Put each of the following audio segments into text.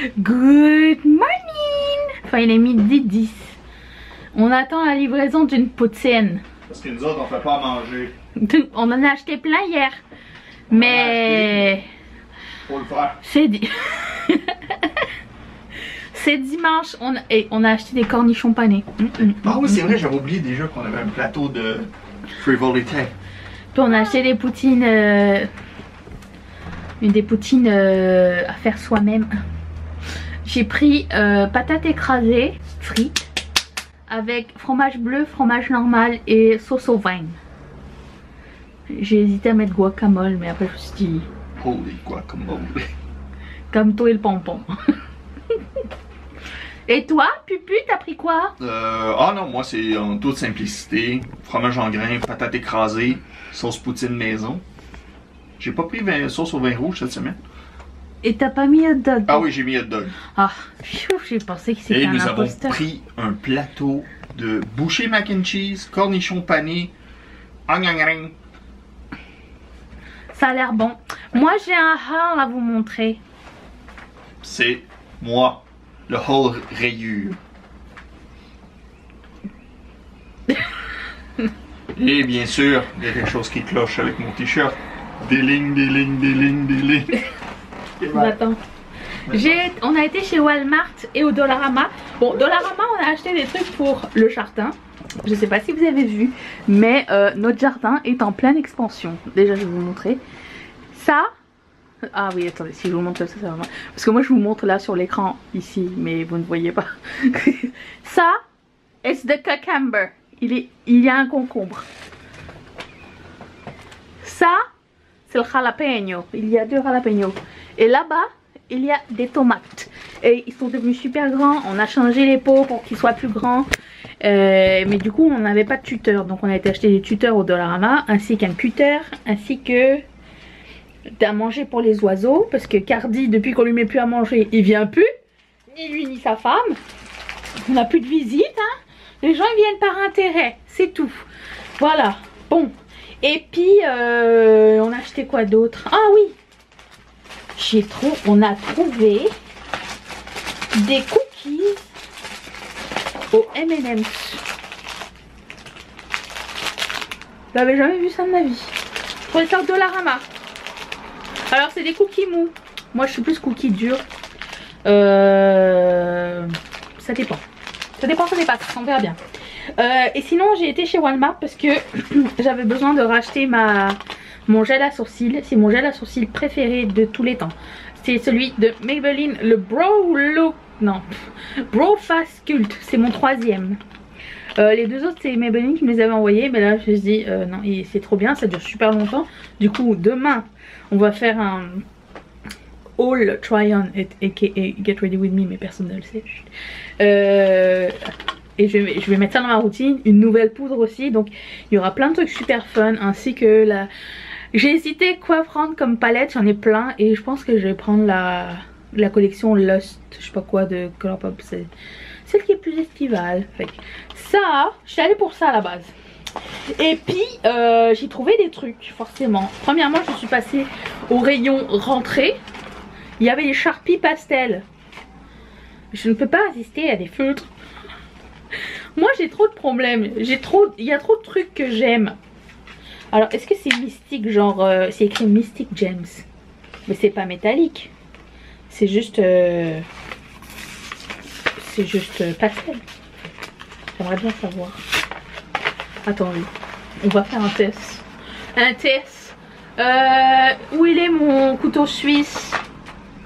Good morning. Enfin il est midi 10. On attend la livraison d'une poutine. Parce que nous autres on fait pas à manger. On en a acheté plein hier. Mais... Faut le faire. C'est c'est dimanche. On a acheté des cornichons panés. Ah oui c'est vrai, j'avais oublié déjà qu'on avait un plateau de frivolité. Puis on a acheté des poutines. Des poutines à faire soi-même. J'ai pris patates écrasées, frites, avec fromage bleu, fromage normal et sauce au vin. J'ai hésité à mettre guacamole, mais après je me suis dit... Holy guacamole. Comme toi et le pompon. Et toi, Pupu, t'as pris quoi? Ah non, moi c'est en toute simplicité. Fromage en grains, patates écrasées, sauce poutine maison. J'ai pas pris sauce au vin rouge cette semaine. Et t'as pas mis hot dog? Ah oui, j'ai mis hot dog. Ah, j'ai pensé que c'était un imposteur. Et nous avons pris un plateau de bouchée mac and cheese, cornichons panés, onion. Ça a l'air bon. Moi j'ai un haul à vous montrer. C'est moi, le haul rayure. Et bien sûr, il y a quelque chose qui cloche avec mon t-shirt. Des lignes, des lignes, des lignes, des lignes. Attends. On a été chez Walmart et au Dollarama. Bon, Dollarama, on a acheté des trucs pour le jardin. Je sais pas si vous avez vu, mais notre jardin est en pleine expansion. Déjà, je vais vous montrer. Ça. Ah oui, attendez, si je vous montre ça, ça va. Parce que moi, je vous montre là sur l'écran, ici, mais vous ne voyez pas. Ça, it's the cucumber. Il y a un concombre. Ça, c'est le jalapeno. Il y a 2 jalapenos. Et là-bas, il y a des tomates. Et ils sont devenus super grands. On a changé les pots pour qu'ils soient plus grands. Mais du coup, on n'avait pas de tuteur. Donc, on a été acheter des tuteurs au Dollarama. Ainsi qu'un cutter. Ainsi que à manger pour les oiseaux. Parce que Cardi, depuis qu'on lui met plus à manger, il vient plus. Ni lui, ni sa femme. On n'a plus de visite. Hein. Les gens, ils viennent par intérêt. C'est tout. Voilà. Bon. Et puis, on a acheté quoi d'autre? Ah oui, on a trouvé des cookies au M&M's. J'avais jamais vu ça de ma vie. Je trouvais ça au Dollarama. Alors, c'est des cookies mous. Moi, je suis plus cookies durs. Ça dépend. Ça dépend, ça dépasse. On verra bien. Et sinon j'ai été chez Walmart parce que j'avais besoin de racheter mon gel à sourcils. C'est mon gel à sourcils préféré de tous les temps. C'est celui de Maybelline, le Brow Fast Cult. C'est mon 3e. Les 2 autres c'est Maybelline qui me les avait envoyés. Mais là je me suis dit non, c'est trop bien, ça dure super longtemps. Du coup demain on va faire un haul try on aka get ready with me, mais personne ne le sait. Et je vais mettre ça dans ma routine. Une nouvelle poudre aussi. Donc il y aura plein de trucs super fun. Ainsi que la... J'ai hésité quoi prendre comme palette. J'en ai plein. Et je pense que je vais prendre la collection Lust. Je sais pas quoi de Colourpop. C'est celle qui est plus estivale. Fait que ça, je suis allée pour ça à la base. Et puis j'ai trouvé des trucs forcément. Premièrement je suis passée au rayon rentrée. Il y avait les Sharpie pastel. Je ne peux pas résister à des feutres. Moi j'ai trop de problèmes. Il y a trop de trucs que j'aime. Alors est-ce que c'est mystique, genre c'est écrit Mystic Gems, mais c'est pas métallique. C'est juste pastel. J'aimerais bien savoir. Attendez, on va faire un test. Un test. Où il est mon couteau suisse?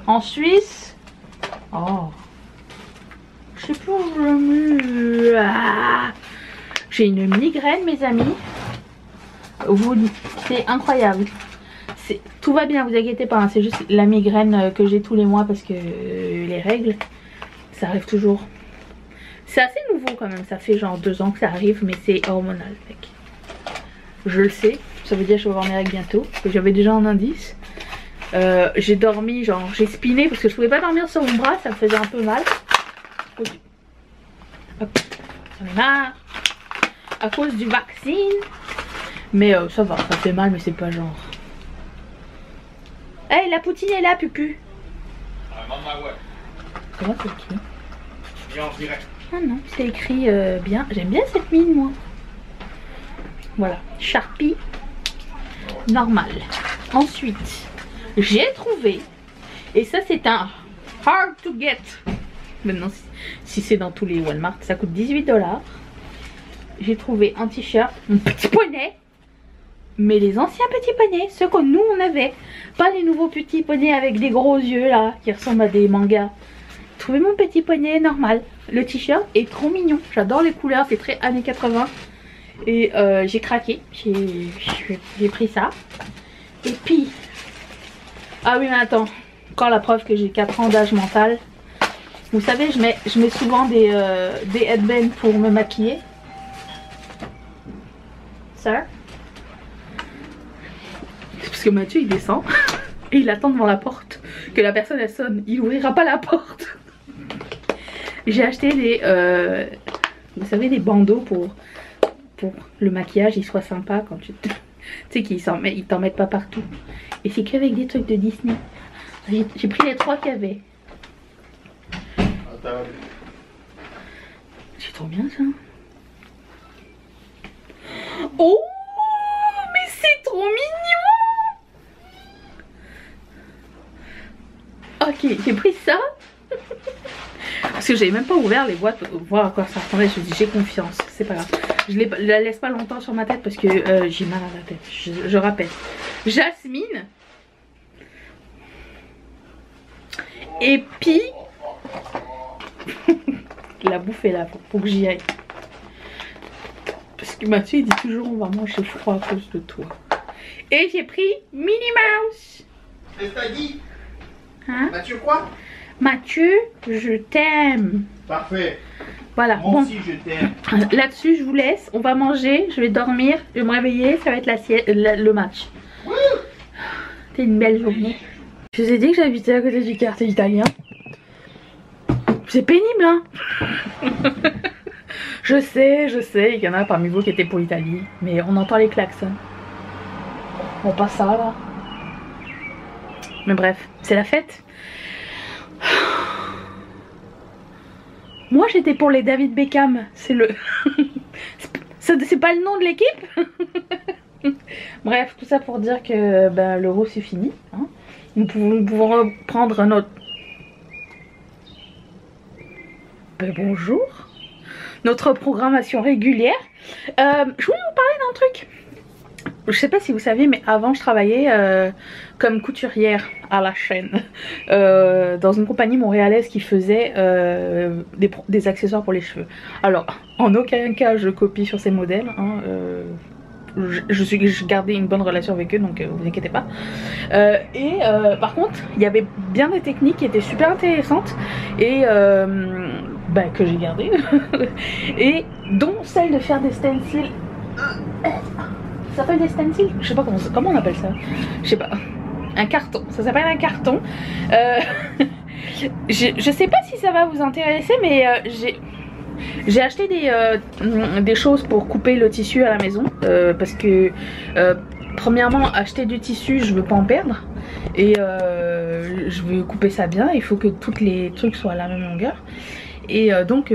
En Suisse. Oh. Je sais plus où je l'ai mis. Ah. J'ai une migraine mes amis. C'est incroyable. Tout va bien, vous inquiétez pas. Hein. C'est juste la migraine que j'ai tous les mois parce que les règles, ça arrive toujours. C'est assez nouveau quand même. Ça fait genre 2 ans que ça arrive, mais c'est hormonal. Mec. Je le sais. Ça veut dire que je vais avoir mes règles bientôt. J'avais déjà un indice. J'ai dormi, genre j'ai spiné parce que je pouvais pas dormir sur mon bras, ça me faisait un peu mal. Hop, j'en ai marre. À cause du vaccin. Mais ça va, ça fait mal mais c'est pas genre. Hey, la poutine est là, Pupu. Comment c'est écrit? Et en direct. Ah non, c'est écrit bien. J'aime bien cette mine, moi. Voilà, Sharpie normal. Ensuite, j'ai trouvé, et ça c'est un hard to get. Maintenant, si c'est dans tous les Walmart, ça coûte 18 $. J'ai trouvé un t-shirt, mon petit poney. Mais les anciens petits poneys, ceux que nous on avait. Pas les nouveaux petits poneys avec des gros yeux là, qui ressemblent à des mangas. J'ai trouvé mon petit poney normal. Le t-shirt est trop mignon. J'adore les couleurs, c'est très années 80. Et j'ai craqué. J'ai pris ça. Et puis... Ah oui mais attends. Encore la preuve que j'ai 4 ans d'âge mental. Vous savez, je mets souvent des headbands pour me maquiller. Ça. C'est parce que Mathieu il descend et il attend devant la porte que la personne elle sonne. Il ouvrira pas la porte. J'ai acheté des vous savez, des bandeaux pour le maquillage, il soit sympa quand tu sais qu'ils t'en mettent pas partout. Et c'est qu'avec des trucs de Disney. J'ai pris les 3 qu'il y avait. C'est trop bien ça. Oh mais c'est trop mignon. Ok, j'ai pris ça. Parce que j'avais même pas ouvert les boîtes pour voir à quoi ça ressemblait. Je me dis j'ai confiance, c'est pas grave. Je la laisse pas longtemps sur ma tête parce que j'ai mal à la tête. Je rappelle. Jasmine. Et puis la bouffe est là, faut que j'y aille. Parce que Mathieu il dit toujours on va manger froid à cause de toi. Et j'ai pris Minnie Mouse. Qu'est-ce que t'as dit? Hein? Mathieu quoi? Mathieu, je t'aime. Parfait. Voilà. Moi aussi je t'aime. Là-dessus je vous laisse, on va manger, je vais dormir, je vais me réveiller, ça va être le match. C'était une belle journée. Je vous ai dit que j'habitais à côté du quartier italien. C'est pénible hein. Je sais, il y en a parmi vous qui étaient pour l'Italie, mais on entend les klaxons. Bon, pas ça là. Mais bref, c'est la fête. Moi j'étais pour les David Beckham, c'est le... c'est pas le nom de l'équipe. Bref, tout ça pour dire que ben, l'euro c'est fini. Hein. Nous pouvons reprendre notre... Ben, bonjour. Notre programmation régulière. Je voulais vous parler d'un truc. Je sais pas si vous saviez, mais avant je travaillais comme couturière à la chaîne dans une compagnie montréalaise qui faisait des accessoires pour les cheveux. Alors en aucun cas je copie sur ces modèles hein, je gardais une bonne relation avec eux donc vous inquiétez pas. Par contre il y avait bien des techniques qui étaient super intéressantes et bah, que j'ai gardées et dont celle de faire des stencils. Ça s'appelle des stencils? Je sais pas comment on appelle ça. Je sais pas. Un carton. Ça s'appelle un carton. Je sais pas si ça va vous intéresser, mais j'ai acheté des choses pour couper le tissu à la maison. Parce que premièrement, acheter du tissu, je veux pas en perdre. Et je veux couper ça bien. Il faut que tous les trucs soient à la même longueur. Et donc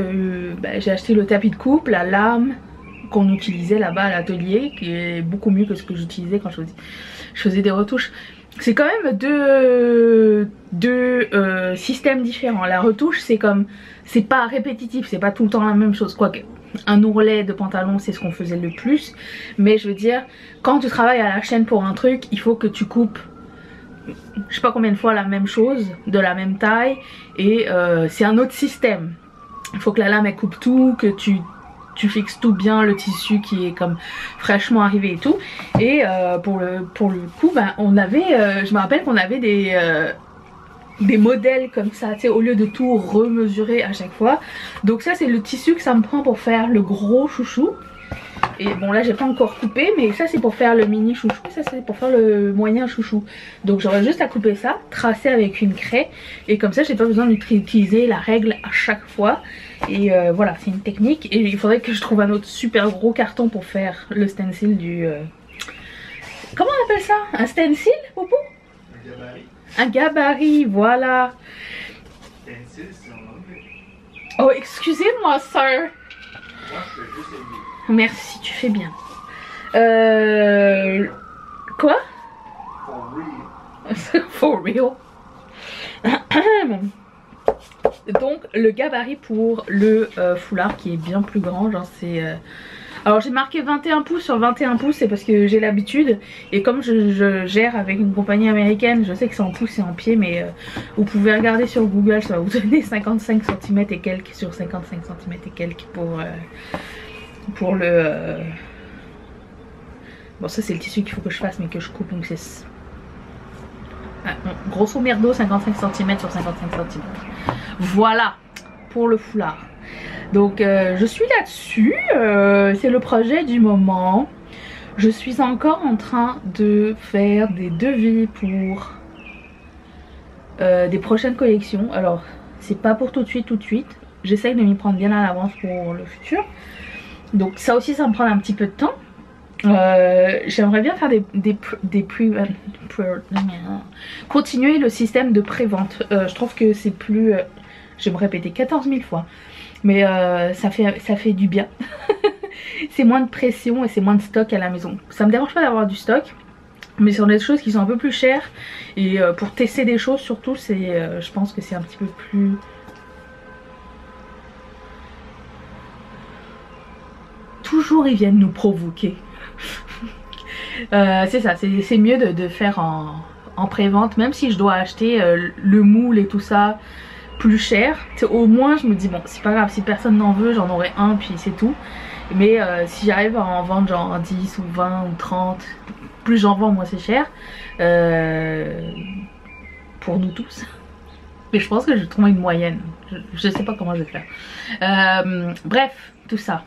bah, j'ai acheté le tapis de coupe, la lame qu'on utilisait là-bas à l'atelier, qui est beaucoup mieux que ce que j'utilisais quand je faisais des retouches. C'est quand même deux systèmes différents. La retouche c'est comme, c'est pas répétitif, c'est pas tout le temps la même chose. Quoique un ourlet de pantalon c'est ce qu'on faisait le plus, mais je veux dire quand tu travailles à la chaîne pour un truc, il faut que tu coupes je sais pas combien de fois la même chose, de la même taille, et c'est un autre système. Il faut que la lame elle coupe tout, que tu fixes tout bien, le tissu qui est comme fraîchement arrivé et tout. Et pour le coup ben, on avait, je me rappelle qu'on avait des modèles comme ça, tu sais, au lieu de tout remesurer à chaque fois. Donc ça c'est le tissu que ça me prend pour faire le gros chouchou. Et bon là j'ai pas encore coupé, mais ça c'est pour faire le mini chouchou, ça c'est pour faire le moyen chouchou. Donc j'aurais juste à couper ça, tracer avec une craie, et comme ça j'ai pas besoin d'utiliser la règle à chaque fois. Et voilà, c'est une technique. Et il faudrait que je trouve un autre super gros carton pour faire le stencil du... Comment on appelle ça? Un stencil, Popo? Un gabarit. Un gabarit, voilà. Stencil, c'est Oh, excusez-moi, sir. Moi, je fais juste aider. Merci, tu fais bien. Quoi? For real. For real. Donc le gabarit pour le foulard qui est bien plus grand, genre c'est... Alors j'ai marqué 21 pouces sur 21 pouces, c'est parce que j'ai l'habitude. Et comme je gère avec une compagnie américaine, je sais que c'est en pouces et en pieds, mais vous pouvez regarder sur Google, ça va vous donner 55 cm et quelques sur 55 cm et quelques pour le... Bon ça c'est le tissu qu'il faut que je fasse mais que je coupe, donc c'est... Ah, bon, grosso merdo 55 cm sur 55 cm. Voilà pour le foulard. Donc je suis là-dessus, c'est le projet du moment. Je suis encore en train de faire des devis pour des prochaines collections. Alors c'est pas pour tout de suite. J'essaye de m'y prendre bien à l'avance pour le futur. Donc ça aussi ça me prend un petit peu de temps. J'aimerais bien faire continuer le système de pré-vente. Je trouve que c'est plus... je vais me répéter 14 000 fois. Mais ça fait du bien. C'est moins de pression et c'est moins de stock à la maison. Ça me dérange pas d'avoir du stock. Mais sur des choses qui sont un peu plus chères. Et pour tester des choses surtout, je pense que c'est un petit peu plus... Toujours ils viennent nous provoquer. C'est ça, c'est mieux de faire en pré-vente, même si je dois acheter le moule et tout ça plus cher. Au moins je me dis bon c'est pas grave, si personne n'en veut j'en aurai un puis c'est tout. Mais si j'arrive à en vendre genre 10 ou 20 ou 30, plus j'en vends moins c'est cher. Pour nous tous. Mais je pense que je vais trouver une moyenne. Je sais pas comment je vais faire. Bref, tout ça.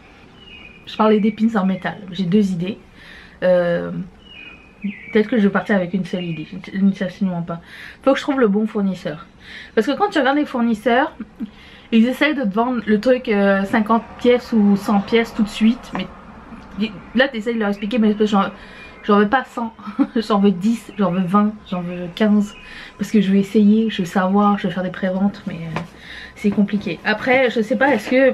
Je parlais d'épines en métal. J'ai deux idées. Peut-être que je vais partir avec une seule idée. Je ne sais absolument pas. Faut que je trouve le bon fournisseur. Parce que quand tu regardes les fournisseurs, ils essayent de te vendre le truc 50 pièces ou 100 pièces tout de suite. Mais là tu essayes de leur expliquer, mais j'en veux pas 100. J'en veux 10, j'en veux 20, j'en veux 15. Parce que je vais essayer, je veux savoir, je vais faire des préventes. Mais c'est compliqué. Après je sais pas, est-ce que...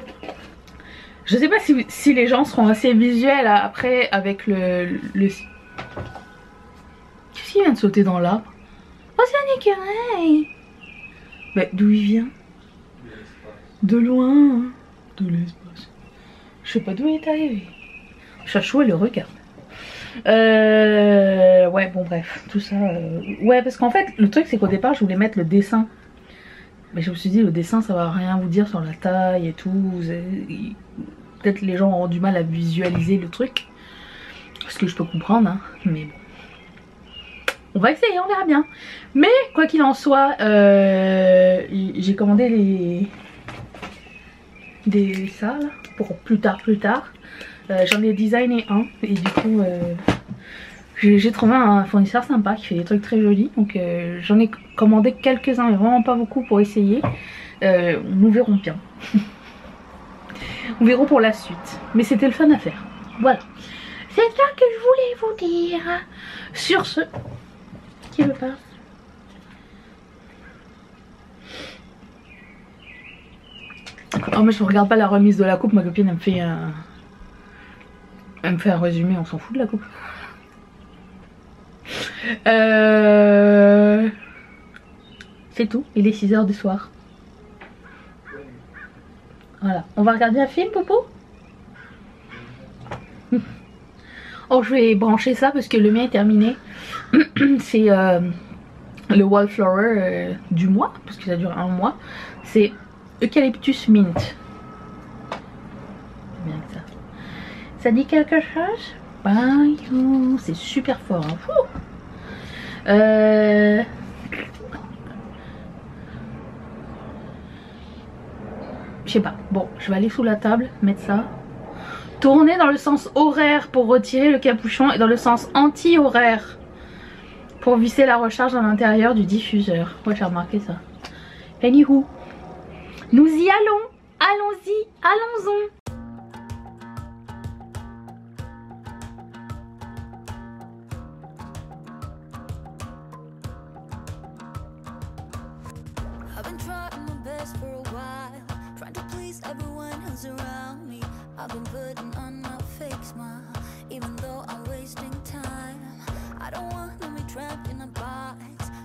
Je sais pas si les gens seront assez visuels après avec le... Qu'est-ce qui vient de sauter dans l'arbre? Oh c'est un écureuil. Bah d'où il vient? De loin. De l'espace. Je sais pas d'où il est arrivé. Chachou elle le regarde. Ouais bon bref. Tout ça... Ouais parce qu'en fait le truc c'est qu'au départ je voulais mettre le dessin. Mais je me suis dit le dessin ça va rien vous dire sur la taille et tout. Peut-être les gens auront du mal à visualiser le truc. Ce que je peux comprendre hein. Mais bon. On va essayer, on verra bien. Mais quoi qu'il en soit, j'ai commandé ça là, pour plus tard. J'en ai designé un et du coup j'ai trouvé un fournisseur sympa qui fait des trucs très jolis. Donc j'en ai commandé quelques-uns mais vraiment pas beaucoup pour essayer. Nous verrons bien. On verra pour la suite. Mais c'était le fun à faire. Voilà. C'est ça que je voulais vous dire. Sur ce... Qui veut pas? Oh mais je regarde pas la remise de la coupe, ma copine elle me fait un résumé, on s'en fout de la coupe. C'est tout, il est 6 h du soir. Voilà, on va regarder un film Popo. Oh je vais brancher ça parce que le mien est terminé. C'est le Wallflower du mois, parce que ça dure un mois. C'est Eucalyptus Mint. Bien que ça. Ça dit quelque chose? C'est super fort. Hein. Je sais pas. Bon, je vais aller sous la table, mettre ça. Tourner dans le sens horaire pour retirer le capuchon et dans le sens anti-horaire pour visser la recharge à l'intérieur du diffuseur. Ouais, j'ai remarqué ça. Anywho, nous y allons. Allons-y, allons-y. I've been trying my best for a while, trying to please please everyone who's around me. I've been putting on a fake smile, even though I'm wasting time. I don't want to be trapped in a box,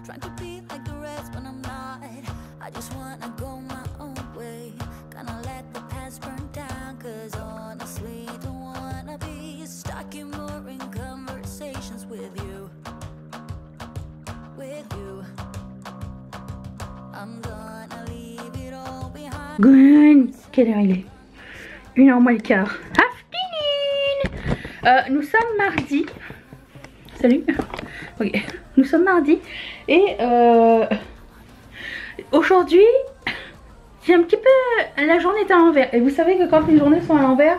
trying to be like the rest when I'm not. I just wanna go my own way, gonna let the past burn down. Cause honestly, don't wanna be stuck in boring conversations with you. With you, I'm gonna leave it all behind. Good. Quelle heure il est? 1h moins le quart. Afternoon. Nous sommes mardi. Salut. Ok. Nous sommes mardi. Et aujourd'hui, j'ai un petit peu... La journée est à l'envers. Et vous savez que quand les journées sont à l'envers,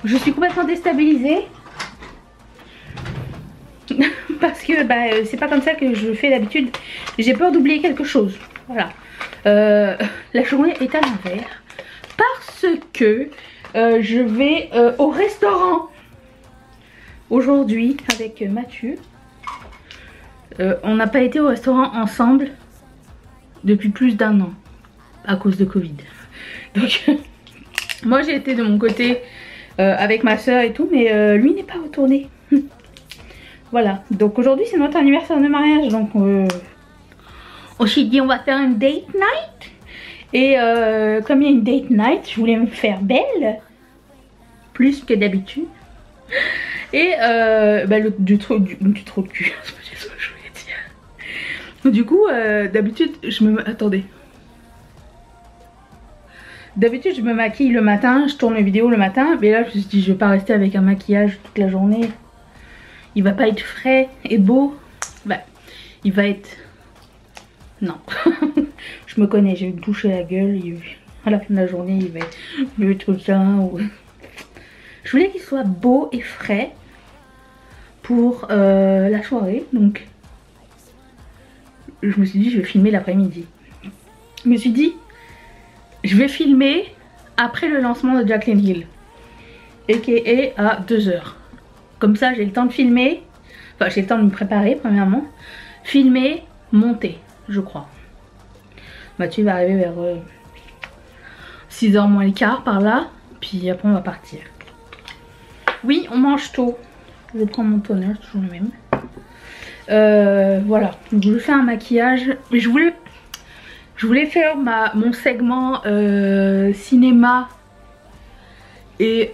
je suis complètement déstabilisée. Parce que bah, c'est pas comme ça que je fais d'habitude. J'ai peur d'oublier quelque chose. Voilà. La journée est à l'envers. Parce que je vais au restaurant aujourd'hui avec Mathieu. On n'a pas été au restaurant ensemble depuis plus d'1 an à cause de Covid. Donc moi j'ai été de mon côté avec ma soeur et tout, mais lui n'est pas retourné. Voilà, donc aujourd'hui c'est notre anniversaire de mariage, donc on s'est dit on va faire une date night. Et comme il y a une date night, je voulais me faire belle, plus que d'habitude. Et bah, du trou de cul, c'est pas ce que je voulais dire. Du coup, d'habitude je me... Attendez. D'habitude je me maquille le matin, je tourne les vidéos le matin, mais là je me suis dit je vais pas rester avec un maquillage toute la journée. Il va pas être frais et beau. Bah, il va être... Non. Je me connais, je vais me toucher la gueule. À la fin de la journée, il va être tout ça. Ou... Je voulais qu'il soit beau et frais pour la soirée. Donc, je me suis dit, je vais filmer l'après-midi. Je me suis dit, je vais filmer après le lancement de Jaclyn Hill. A.K.A. à 2 h. Comme ça j'ai le temps de filmer, enfin j'ai le temps de me préparer premièrement, filmer, monter je crois. Mathieu va arriver vers 6 h moins le quart par là, puis après on va partir. Oui on mange tôt, je prends mon toner, toujours le même. Voilà, donc je fais un maquillage, mais je voulais faire mon segment cinéma et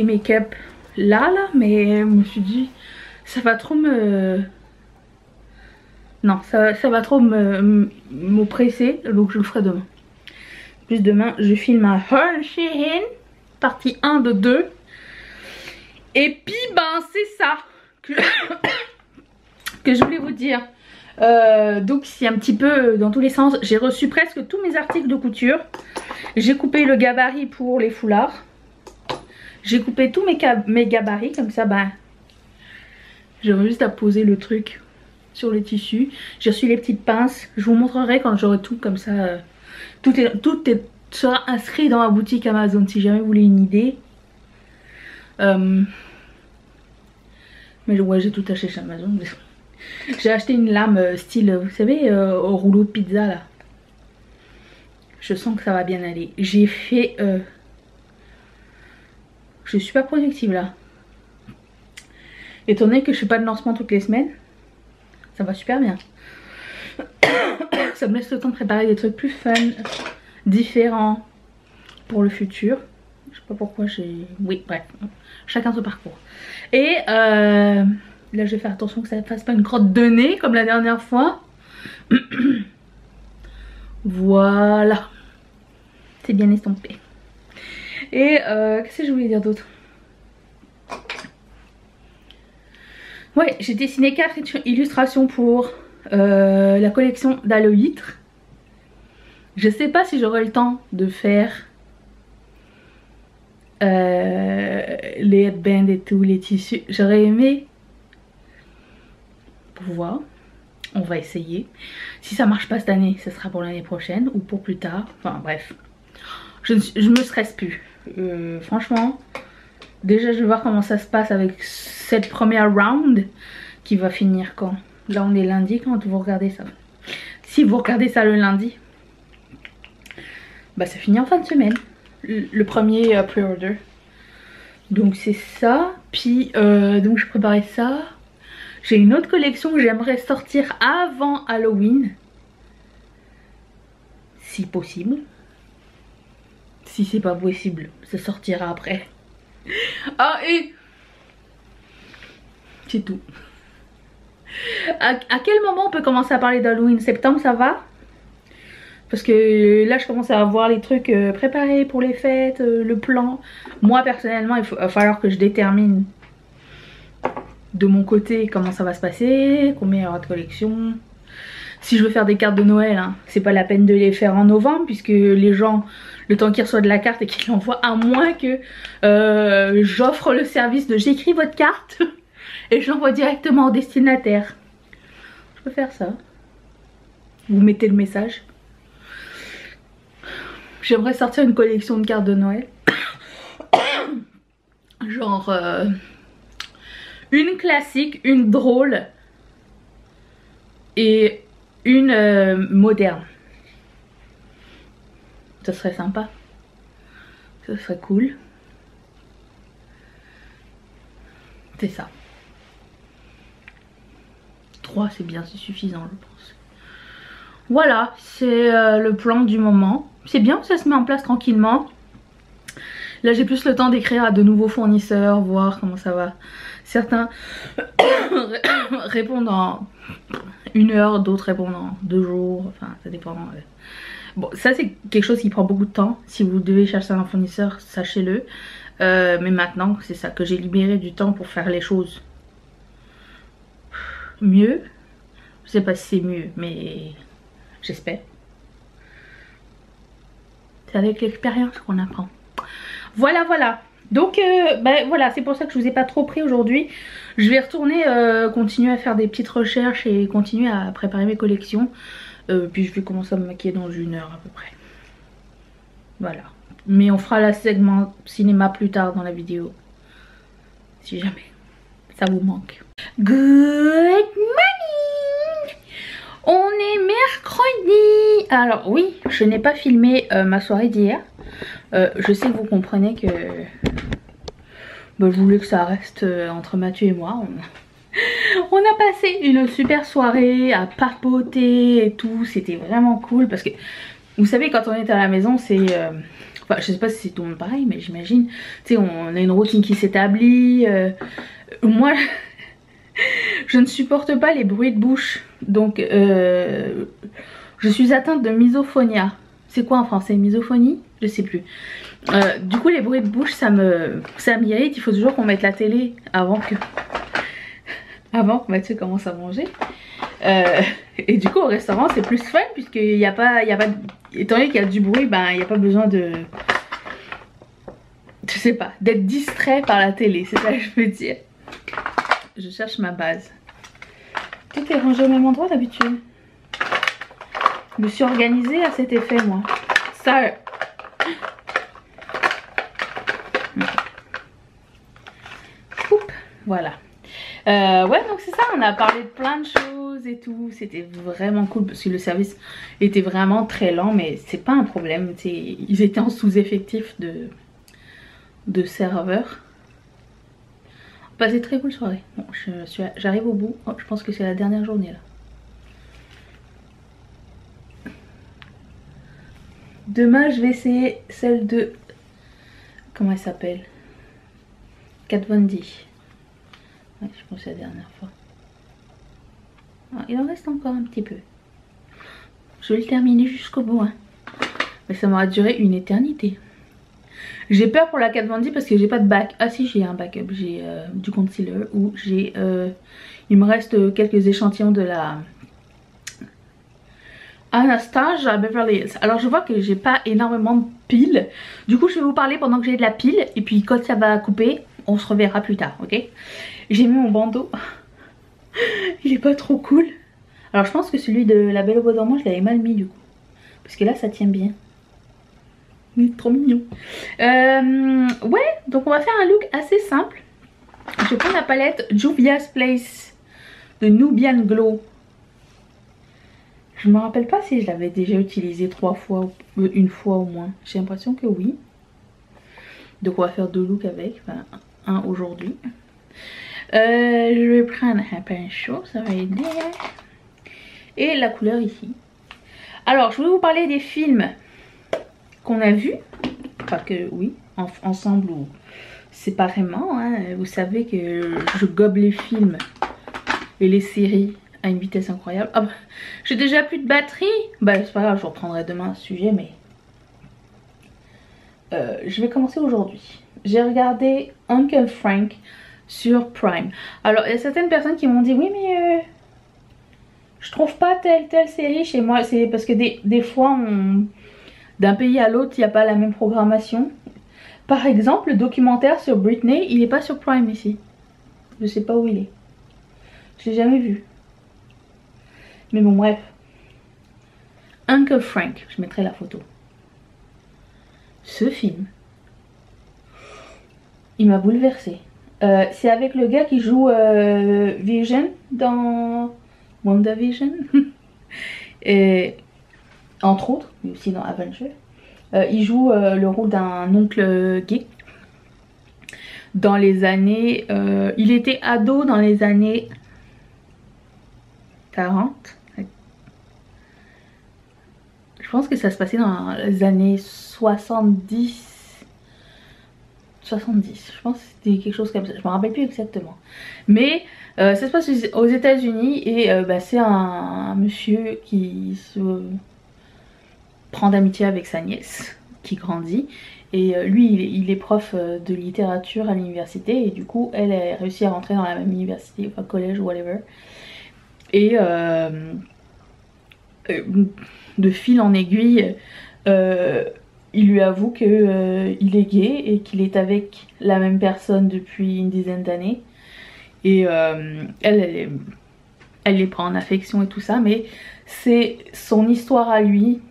make-up là, mais je me suis dit ça va trop me... Non, ça va trop m'oppresser, donc je le ferai demain. En plus demain je filme à Shein, partie 1 de 2. Et puis ben c'est ça que, que je voulais vous dire. Donc c'est un petit peu dans tous les sens. J'ai reçu presque tous mes articles de couture. J'ai coupé le gabarit pour les foulards. J'ai coupé tous mes gabarits, comme ça, bah, j'aurais juste à poser le truc sur les tissus. J'ai reçu les petites pinces. Je vous montrerai quand j'aurai tout, comme ça. Tout sera inscrit dans ma boutique Amazon, si jamais vous voulez une idée. Mais ouais, j'ai tout acheté chez Amazon. J'ai acheté une lame style, vous savez, au rouleau de pizza, là. Je sens que ça va bien aller. J'ai fait... Je suis pas productive là. Étant donné que je fais pas de lancement toutes les semaines, ça va super bien. Ça me laisse le temps de préparer des trucs plus fun, différents pour le futur. Je sais pas pourquoi j'ai... Oui, bref. Chacun son parcours. Et là je vais faire attention que ça ne fasse pas une crotte de nez comme la dernière fois. Voilà. C'est bien estampé. Et qu'est-ce que je voulais dire d'autre? Ouais, j'ai dessiné 4 illustrations pour la collection d'Aloïtre. Je sais pas si j'aurai le temps de faire les headbands et tout, les tissus. J'aurais aimé pouvoir. On va essayer. Si ça marche pas cette année, ce sera pour l'année prochaine ou pour plus tard. Enfin bref. Je me stresse plus. Franchement, déjà je vais voir comment ça se passe avec cette première round qui va finir quand? Là on est lundi quand vous regardez ça. Si vous regardez ça le lundi, bah ça finit en fin de semaine. Le premier pre-order. Donc c'est ça. Puis donc je préparais ça. J'ai une autre collection que j'aimerais sortir avant Halloween. Si possible. Si c'est pas possible, ça sortira après. Ah et... c'est tout. À quel moment on peut commencer à parler d'Halloween? Septembre, ça va? Parce que là je commence à voir les trucs préparés pour les fêtes, le plan. Moi personnellement il va falloir que je détermine de mon côté comment ça va se passer, combien il y aura de collections. Si je veux faire des cartes de Noël, hein, c'est pas la peine de les faire en novembre puisque les gens, le temps qu'ils reçoivent de la carte et qu'ils l'envoient, à moins que j'offre le service de j'écris votre carte et je l'envoie directement au destinataire. Je peux faire ça. Vous mettez le message. J'aimerais sortir une collection de cartes de Noël. Genre une classique, une drôle et une moderne. Ça serait sympa. Ça serait cool. C'est ça. 3 c'est bien, c'est suffisant je pense. Voilà, c'est le plan du moment. C'est bien, ça se met en place tranquillement. Là j'ai plus le temps d'écrire à de nouveaux fournisseurs, voir comment ça va. Certains répondent en 1 heure, d'autres répondent en 2 jours, enfin ça dépend. Bon ça c'est quelque chose qui prend beaucoup de temps. Si vous devez chercher un fournisseur, sachez-le. Mais maintenant c'est ça, que j'ai libéré du temps pour faire les choses mieux. Je sais pas si c'est mieux, mais j'espère. C'est avec l'expérience qu'on apprend. Voilà, voilà. Donc, ben, voilà, c'est pour ça que je vous ai pas trop pris aujourd'hui. Je vais retourner continuer à faire des petites recherches et continuer à préparer mes collections. Puis je vais commencer à me maquiller dans 1 heure à peu près. Voilà. Mais on fera la segment cinéma plus tard dans la vidéo. Si jamais ça vous manque. Good morning! On est mercredi. Alors oui, je n'ai pas filmé ma soirée d'hier. Je sais que vous comprenez que je voulais que ça reste entre Mathieu et moi. On a passé une super soirée à papoter et tout. C'était vraiment cool parce que vous savez, quand on est à la maison, c'est... enfin, je sais pas si c'est tout le monde pareil, mais j'imagine. Tu sais, on a une routine qui s'établit. Moi... je ne supporte pas les bruits de bouche. Donc je suis atteinte de misophonia. C'est quoi en français? Misophonie? Je sais plus. Du coup les bruits de bouche ça m'irrite. Il faut toujours qu'on mette la télé avant que Mathieu commence à manger. Et du coup au restaurant c'est plus fun puisqu'il n'y a pas étant donné qu'il y a du bruit, ben il n'y a pas besoin de... je sais pas, d'être distrait par la télé. C'est ça que je veux dire. Je cherche ma base. Tout est rangé au même endroit d'habitude. Je me suis organisée à cet effet moi. Ça. Oup, voilà. Ouais donc c'est ça, on a parlé de plein de choses et tout. C'était vraiment cool parce que le service était vraiment très lent. Mais c'est pas un problème. Ils étaient en sous-effectif de serveurs. Passé très cool soirée. Bon, j'arrive au bout. Oh, je pense que c'est la dernière journée là. Demain je vais essayer celle de... comment elle s'appelle? Kat Von D. Ouais, je pense que c'est la dernière fois. Ah, il en reste encore un petit peu. Je vais le terminer jusqu'au bout. Hein. Mais ça m'aura duré une éternité. J'ai peur pour la Kat Von D parce que j'ai pas de bac. Ah si, j'ai un backup. J'ai du concealer ou j'ai... il me reste quelques échantillons de la Anastasia à Beverly Hills. Alors je vois que j'ai pas énormément de piles. Du coup je vais vous parler pendant que j'ai de la pile. Et puis quand ça va couper, on se reverra plus tard, ok? J'ai mis mon bandeau. Il est pas trop cool. Alors je pense que celui de La Belle au Bois dormant, je l'avais mal mis du coup. Parce que là ça tient bien. Il est trop mignon. Ouais, donc on va faire un look assez simple. Je vais prendre la palette Juvia's Place de Nubian Glow Je me rappelle pas si je l'avais déjà utilisé 3 fois, une fois au moins. J'ai l'impression que oui. Donc on va faire 2 looks avec, enfin un aujourd'hui. Je vais prendre un pinceau, ça va aider. Et la couleur ici. Alors je voulais vous parler des films qu'on a vus. Enfin que oui, ensemble ou séparément. Hein. Vous savez que je gobe les films et les séries à une vitesse incroyable. Ah bah, j'ai déjà plus de batterie. Bah c'est pas grave, je reprendrai demain ce sujet, mais je vais commencer aujourd'hui. J'ai regardé Uncle Frank sur Prime. Alors il y a certaines personnes qui m'ont dit oui mais je trouve pas telle série chez moi. C'est parce que des fois d'un pays à l'autre il n'y a pas la même programmation. Par exemple le documentaire sur Britney il est pas sur Prime ici. Je sais pas où il est. Je l'ai jamais vu. Mais bon bref. Uncle Frank, je mettrai la photo. Ce film, il m'a bouleversée. C'est avec le gars qui joue Vision dans WandaVision. Et entre autres, mais aussi dans Avengers. Il joue le rôle d'un oncle gay. Dans les années... il était ado dans les années 40. Je pense que ça se passait dans les années 70. 70, je pense que c'était quelque chose comme ça, je me rappelle plus exactement. Mais ça se passe aux États-Unis et c'est un monsieur qui se prend d'amitié avec sa nièce qui grandit. Et lui il est prof de littérature à l'université et du coup elle a réussi à rentrer dans la même université, enfin collège ou whatever. Et de fil en aiguille, il lui avoue que il est gay et qu'il est avec la même personne depuis une dizaine d'années. Et elle les prend en affection et tout ça, mais c'est son histoire à lui.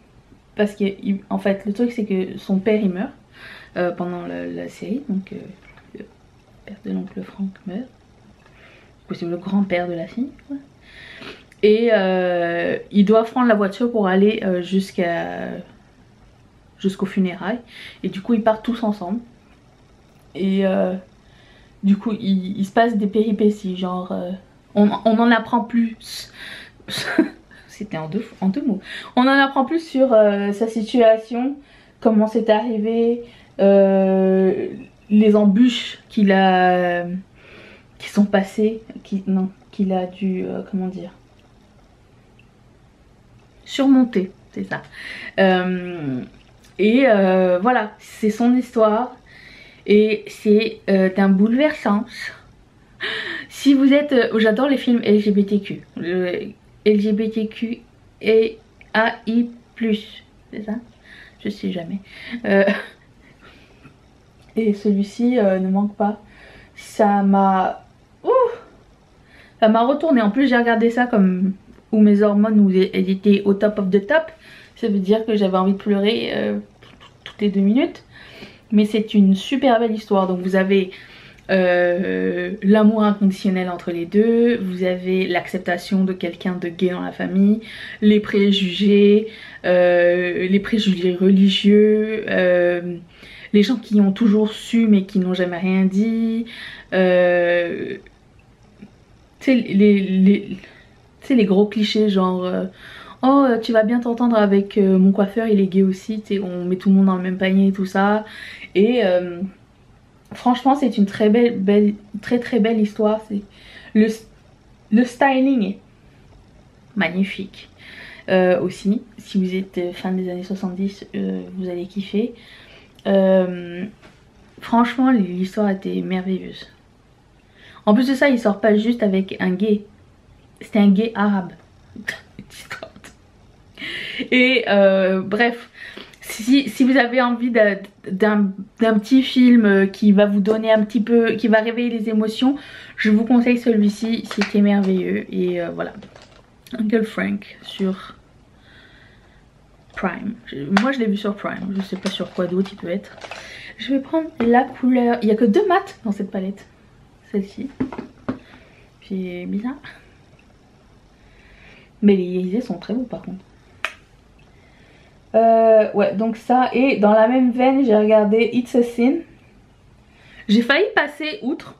Parce qu'en fait, le truc c'est que son père il meurt pendant la série, donc le père de l'oncle Frank meurt. C'est le grand-père de la fille, quoi. Et ils doivent prendre la voiture pour aller jusqu'aux funérailles. Et du coup ils partent tous ensemble. Et du coup il se passe des péripéties. Genre on en apprend plus. C'était en deux mots. On en apprend plus sur sa situation. Comment c'est arrivé. Les embûches qui sont passées. Qu'il a dû... comment dire, surmonter, c'est ça. Voilà, c'est son histoire et c'est d'un bouleversance. Si vous êtes... j'adore les films LGBTQ. LGBTQ et AI+, c'est ça? Je sais jamais. Et celui-ci ne manque pas. Ça m'a retourné. En plus j'ai regardé ça comme où mes hormones elles étaient au top of the top. Ça veut dire que j'avais envie de pleurer toutes les 2 minutes. Mais c'est une super belle histoire. Donc vous avez l'amour inconditionnel entre les deux. Vous avez l'acceptation de quelqu'un de gay dans la famille. Les préjugés religieux. Les gens qui ont toujours su mais qui n'ont jamais rien dit. Tu sais, les gros clichés genre oh tu vas bien t'entendre avec mon coiffeur, il est gay aussi, tu sais, on met tout le monde dans le même panier et tout ça. Et franchement c'est une très belle histoire. Le styling est magnifique aussi. Si vous êtes fan des années 70 vous allez kiffer. Franchement l'histoire était merveilleuse. En plus de ça il sort pas juste avec un gay. C'était un gay arabe. Et bref, si vous avez envie d'un petit film qui va vous donner un petit peu, qui va réveiller les émotions, je vous conseille celui-ci, c'était merveilleux. Et voilà, Uncle Frank sur Prime. Moi je l'ai vu sur Prime, je sais pas sur quoi d'autre il peut être. Je vais prendre la couleur, il n'y a que 2 mats dans cette palette, celle-ci. Puis bizarre. Mais les Élysées sont très beaux par contre. Ouais, donc ça. Et dans la même veine, j'ai regardé It's a Sin. J'ai failli passer outre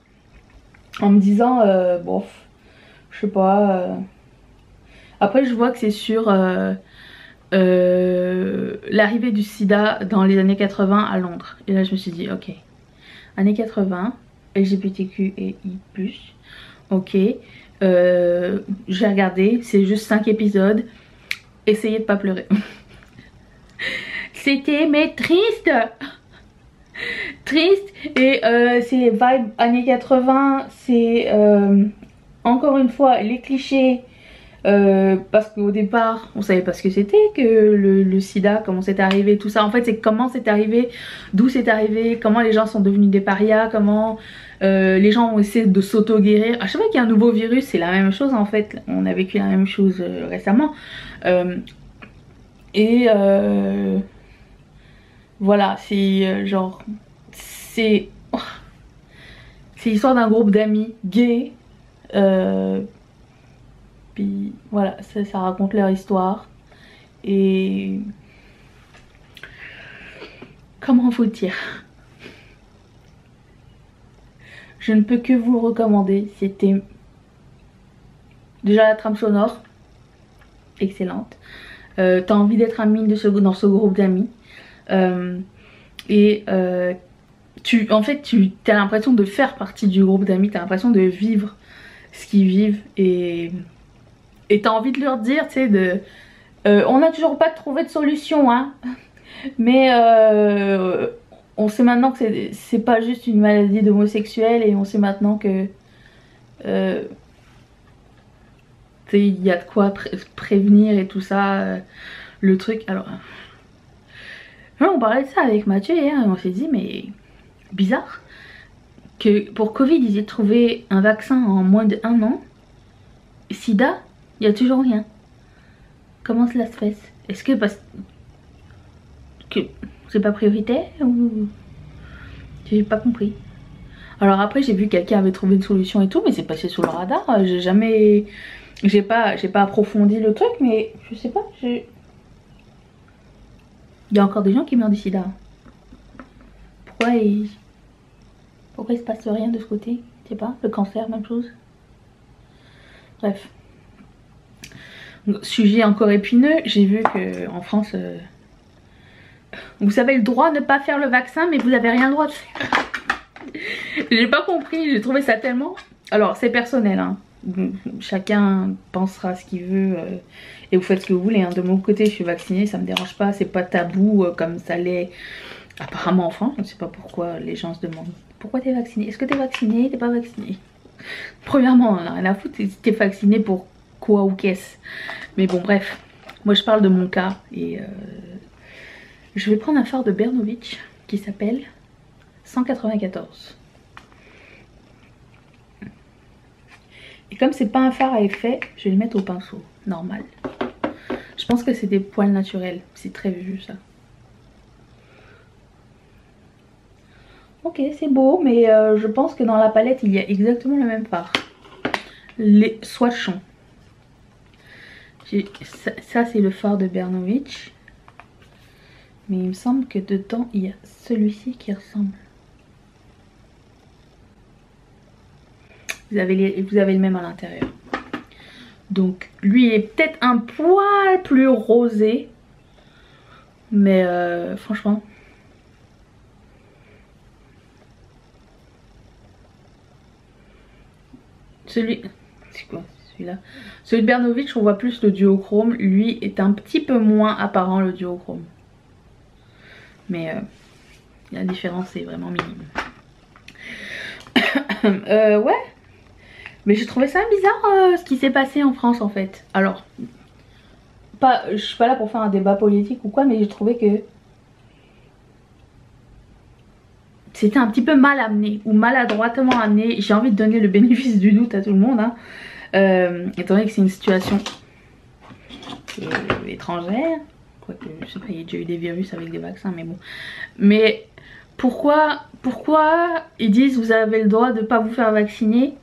en me disant, bof, je sais pas. Après, je vois que c'est sur l'arrivée du sida dans les années 80 à Londres. Et là, je me suis dit, ok, années 80, LGBTQ et I+. Ok, j'ai regardé, c'est juste 5 épisodes. Essayez de pas pleurer. C'était mais triste. Triste. Et c'est les vibes années 80. C'est encore une fois les clichés. Parce qu'au départ on savait pas ce que c'était que le sida, comment c'est arrivé, tout ça. En fait c'est comment c'est arrivé, d'où c'est arrivé, comment les gens sont devenus des parias, comment les gens ont essayé de s'auto-guérir. À chaque fois qu'il y a un nouveau virus c'est la même chose en fait. On a vécu la même chose récemment. Voilà, c'est genre c'est l'histoire d'un groupe d'amis gays. Puis voilà, ça raconte leur histoire. Et comment vous dire, je ne peux que vous le recommander. C'était déjà la trame sonore excellente. T'as envie d'être amie dans ce groupe d'amis. En fait tu as l'impression de faire partie du groupe d'amis. T'as l'impression de vivre ce qu'ils vivent. Et t'as envie de leur dire, tu sais, on n'a toujours pas trouvé de solution, hein. Mais on sait maintenant que c'est pas juste une maladie d'homosexuel. Et on sait maintenant que il y a de quoi prévenir et tout ça. Le truc, alors... on parlait de ça avec Mathieu hier et on s'est dit, mais bizarre que pour Covid ils aient trouvé un vaccin en moins de 1 an. Sida, il n'y a toujours rien. Comment cela se fait? Est-ce que parce que c'est pas prioritaire ou... J'ai pas compris. Alors après j'ai vu que quelqu'un avait trouvé une solution et tout, mais c'est passé sous le radar. J'ai pas approfondi le truc, mais je sais pas. Il y a encore des gens qui meurent du sida. Pourquoi il se passe rien de ce côté? Je sais pas. Le cancer, même chose. Bref. Sujet encore épineux. J'ai vu que en France, vous avez le droit de ne pas faire le vaccin, mais vous avez rien le droit de faire. J'ai pas compris. J'ai trouvé ça tellement... Alors c'est personnel, hein. Chacun pensera ce qu'il veut et vous faites ce que vous voulez, hein. De mon côté je suis vaccinée, ça me dérange pas, c'est pas tabou comme ça l'est apparemment en France. Je ne sais pas pourquoi les gens se demandent pourquoi t'es vacciné, est-ce que t'es vacciné, t'es pas vacciné. Premièrement on a rien à foutre, t'es vacciné pour quoi ou qu'est-ce. Mais bon bref, moi je parle de mon cas et je vais prendre un phare de Bernovitch qui s'appelle 194. Et comme c'est pas un fard à effet, je vais le mettre au pinceau, normal. Je pense que c'est des poils naturels, c'est très vu ça. Ok, c'est beau, mais je pense que dans la palette, il y a exactement le même fard. Les swatchons. Ça c'est le fard de Bernovitch. Mais il me semble que dedans, il y a celui-ci qui ressemble. Vous avez le même à l'intérieur. Donc lui il est peut-être un poil plus rosé. Mais franchement. C'est quoi celui-là? Celui de Bernovitch on voit plus le duochrome. Lui est un petit peu moins apparent le duochrome. Mais la différence est vraiment minime. Ouais. Mais j'ai trouvé ça bizarre ce qui s'est passé en France en fait. Alors, je suis pas là pour faire un débat politique ou quoi, mais j'ai trouvé que c'était un petit peu mal amené ou maladroitement amené. J'ai envie de donner le bénéfice du doute à tout le monde, hein. Étant donné que c'est une situation étrangère. Quoique, je sais pas, il y a déjà eu des virus avec des vaccins, mais bon. Mais pourquoi ils disent vous avez le droit de pas vous faire vacciner,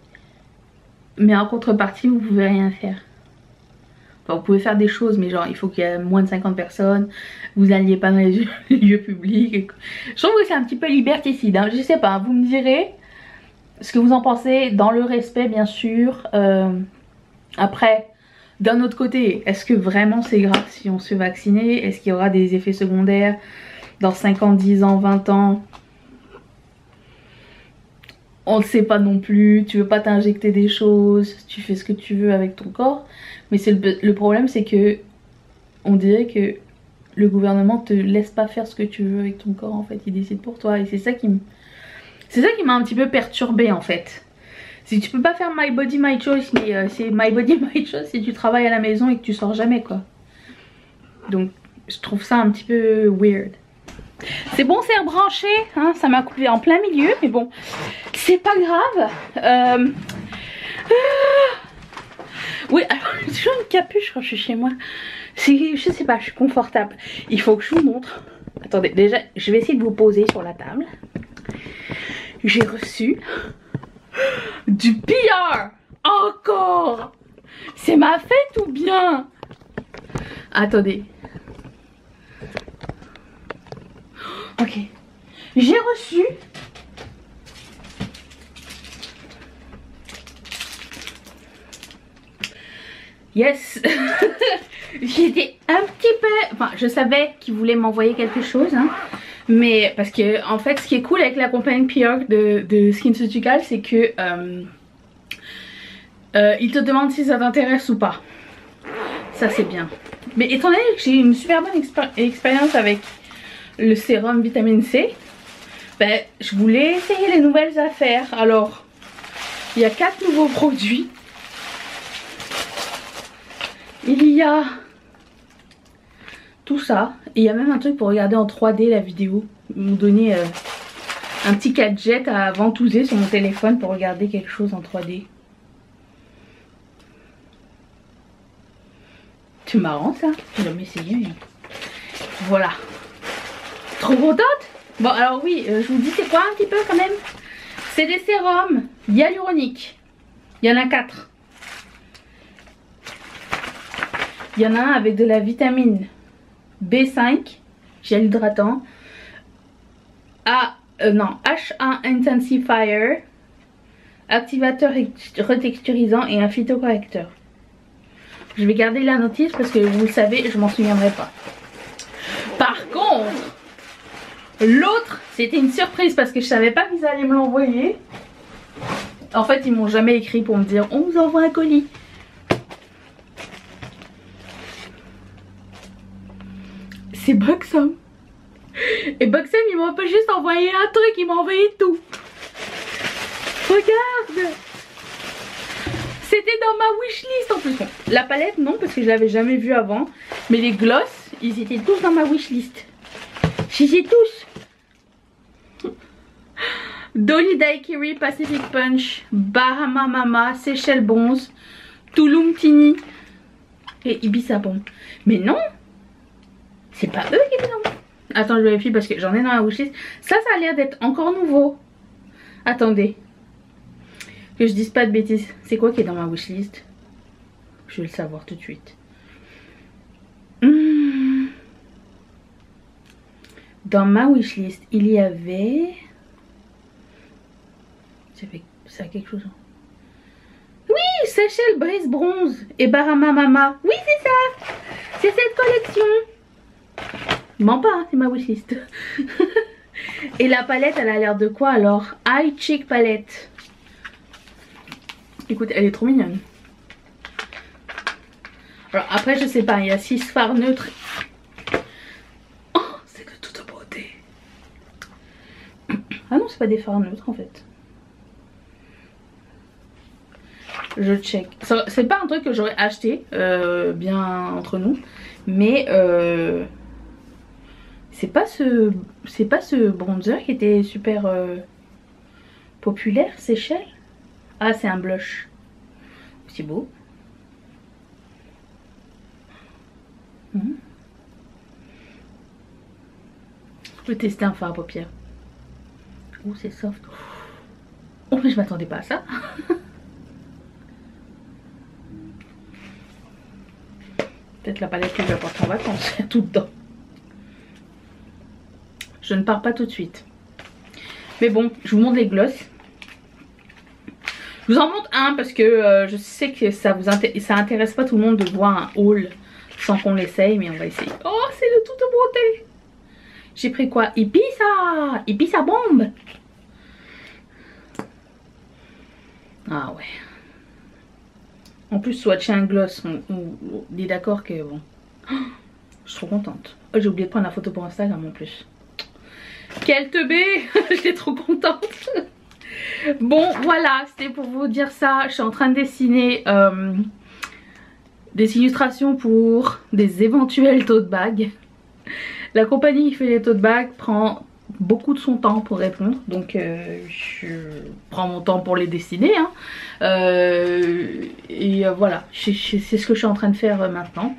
mais en contrepartie vous pouvez rien faire? Enfin, vous pouvez faire des choses, mais genre il faut qu'il y ait moins de 50 personnes, vous n'alliez pas dans les lieux publics. Et... je trouve que c'est un petit peu liberticide, hein. Je sais pas, vous me direz ce que vous en pensez, dans le respect bien sûr. Après, d'un autre côté, est-ce que vraiment c'est grave si on se fait vacciner? Est-ce qu'il y aura des effets secondaires dans 5 ans, 10 ans, 20 ans? On ne sait pas non plus, tu veux pas t'injecter des choses, tu fais ce que tu veux avec ton corps. Mais le problème c'est que on dirait que le gouvernement te laisse pas faire ce que tu veux avec ton corps en fait, il décide pour toi. Et c'est ça qui m'a un petit peu perturbée en fait. Si tu peux pas faire my body my choice, mais c'est my body my choice si tu travailles à la maison et que tu sors jamais quoi. Donc je trouve ça un petit peu weird. C'est bon, c'est rebranché, hein, ça m'a coupé en plein milieu, mais bon, c'est pas grave. Oui, alors j'ai toujours une capuche quand je suis chez moi. Je sais pas, je suis confortable. Il faut que je vous montre. Attendez, déjà, je vais essayer de vous poser sur la table. J'ai reçu du PR. Encore. C'est ma fête ou bien? Attendez. Ok, j'ai reçu yes. J'étais un petit peu, enfin je savais qu'il voulait m'envoyer quelque chose hein, mais parce que en fait ce qui est cool avec la compagnie PR de SkinCeutical, c'est que il te demande si ça t'intéresse ou pas. Ça c'est bien. Mais étant donné que j'ai eu une super bonne expérience avec le sérum vitamine C, ben, je voulais essayer les nouvelles affaires. Alors il y a 4 nouveaux produits. Il y a tout ça et il y a même un truc pour regarder en 3D la vidéo. Ils m'ont donné un petit gadget à ventouser sur mon téléphone pour regarder quelque chose en 3D. C'est marrant ça, je vais m'essayer. Mais... voilà. Trop contente? Bon alors oui, je vous dis c'est quoi un petit peu quand même. C'est des sérums hyaluroniques. Il y en a 4. Il y en a un avec de la vitamine B5, gel hydratant. H1 Intensifier, activateur retexturisant et un phytocorrecteur. Je vais garder la notice parce que vous le savez, je m'en souviendrai pas. Par contre, l'autre, c'était une surprise parce que je savais pas qu'ils allaient me l'envoyer. En fait, ils m'ont jamais écrit pour me dire on vous envoie un colis. C'est Buxom. Et Buxom, ils m'ont pas juste envoyé un truc, ils m'ont envoyé tout. Regarde. C'était dans ma wishlist en plus. Bon, la palette non parce que je l'avais jamais vue avant. Mais les gloss, ils étaient tous dans ma wishlist. Je les ai tous. Dolly Daiquiri, Pacific Punch, Bahama Mama, Seychelles Bronze, Tulum Tini et Ibiza Bon. Mais non, c'est pas eux qui l'ont. Attends, je vérifie parce que j'en ai dans la wishlist. Ça a l'air d'être encore nouveau. Attendez. Que je dise pas de bêtises. C'est quoi qui est dans ma wishlist? Je vais le savoir tout de suite. Dans ma wishlist, il y avait... ça a quelque chose. Oui, Seychelles Brise Bronze et Bahama Mama. Oui, c'est ça. C'est cette collection. Mens pas, hein, c'est ma wishlist. Et la palette, elle a l'air de quoi alors? Eye Cheek palette. Écoute, elle est trop mignonne. Alors après, je sais pas, il y a 6 fards neutres. Oh, c'est de toute beauté. Ah non, c'est pas des fards neutres en fait. Je check. C'est pas un truc que j'aurais acheté, bien entre nous. Mais c'est pas ce bronzer qui était super populaire, Seychelles. Ah, c'est un blush. C'est beau. Je vais tester un fard à paupières. Oh, c'est soft. Oh, mais je m'attendais pas à ça. Peut-être la palette que je vais porter en vacances, il y a tout dedans. Je ne pars pas tout de suite. Mais bon, je vous montre les gloss. Je vous en montre un parce que je sais que ça intéresse pas tout le monde de voir un haul sans qu'on l'essaye, mais on va essayer. Oh, c'est de toute beauté. J'ai pris quoi? Ibiza! Ibiza bombe! Ah ouais. En plus, swatcher un gloss, on est d'accord que bon. Oh, je suis trop contente. Oh, j'ai oublié de prendre la photo pour Instagram en plus. Quelle teubé! J'étais trop contente. Bon, voilà, c'était pour vous dire ça. Je suis en train de dessiner des illustrations pour des éventuels tote bags. La compagnie qui fait les tote bags prend beaucoup de son temps pour répondre, donc je prends mon temps pour les dessiner, hein. Voilà, c'est ce que je suis en train de faire maintenant.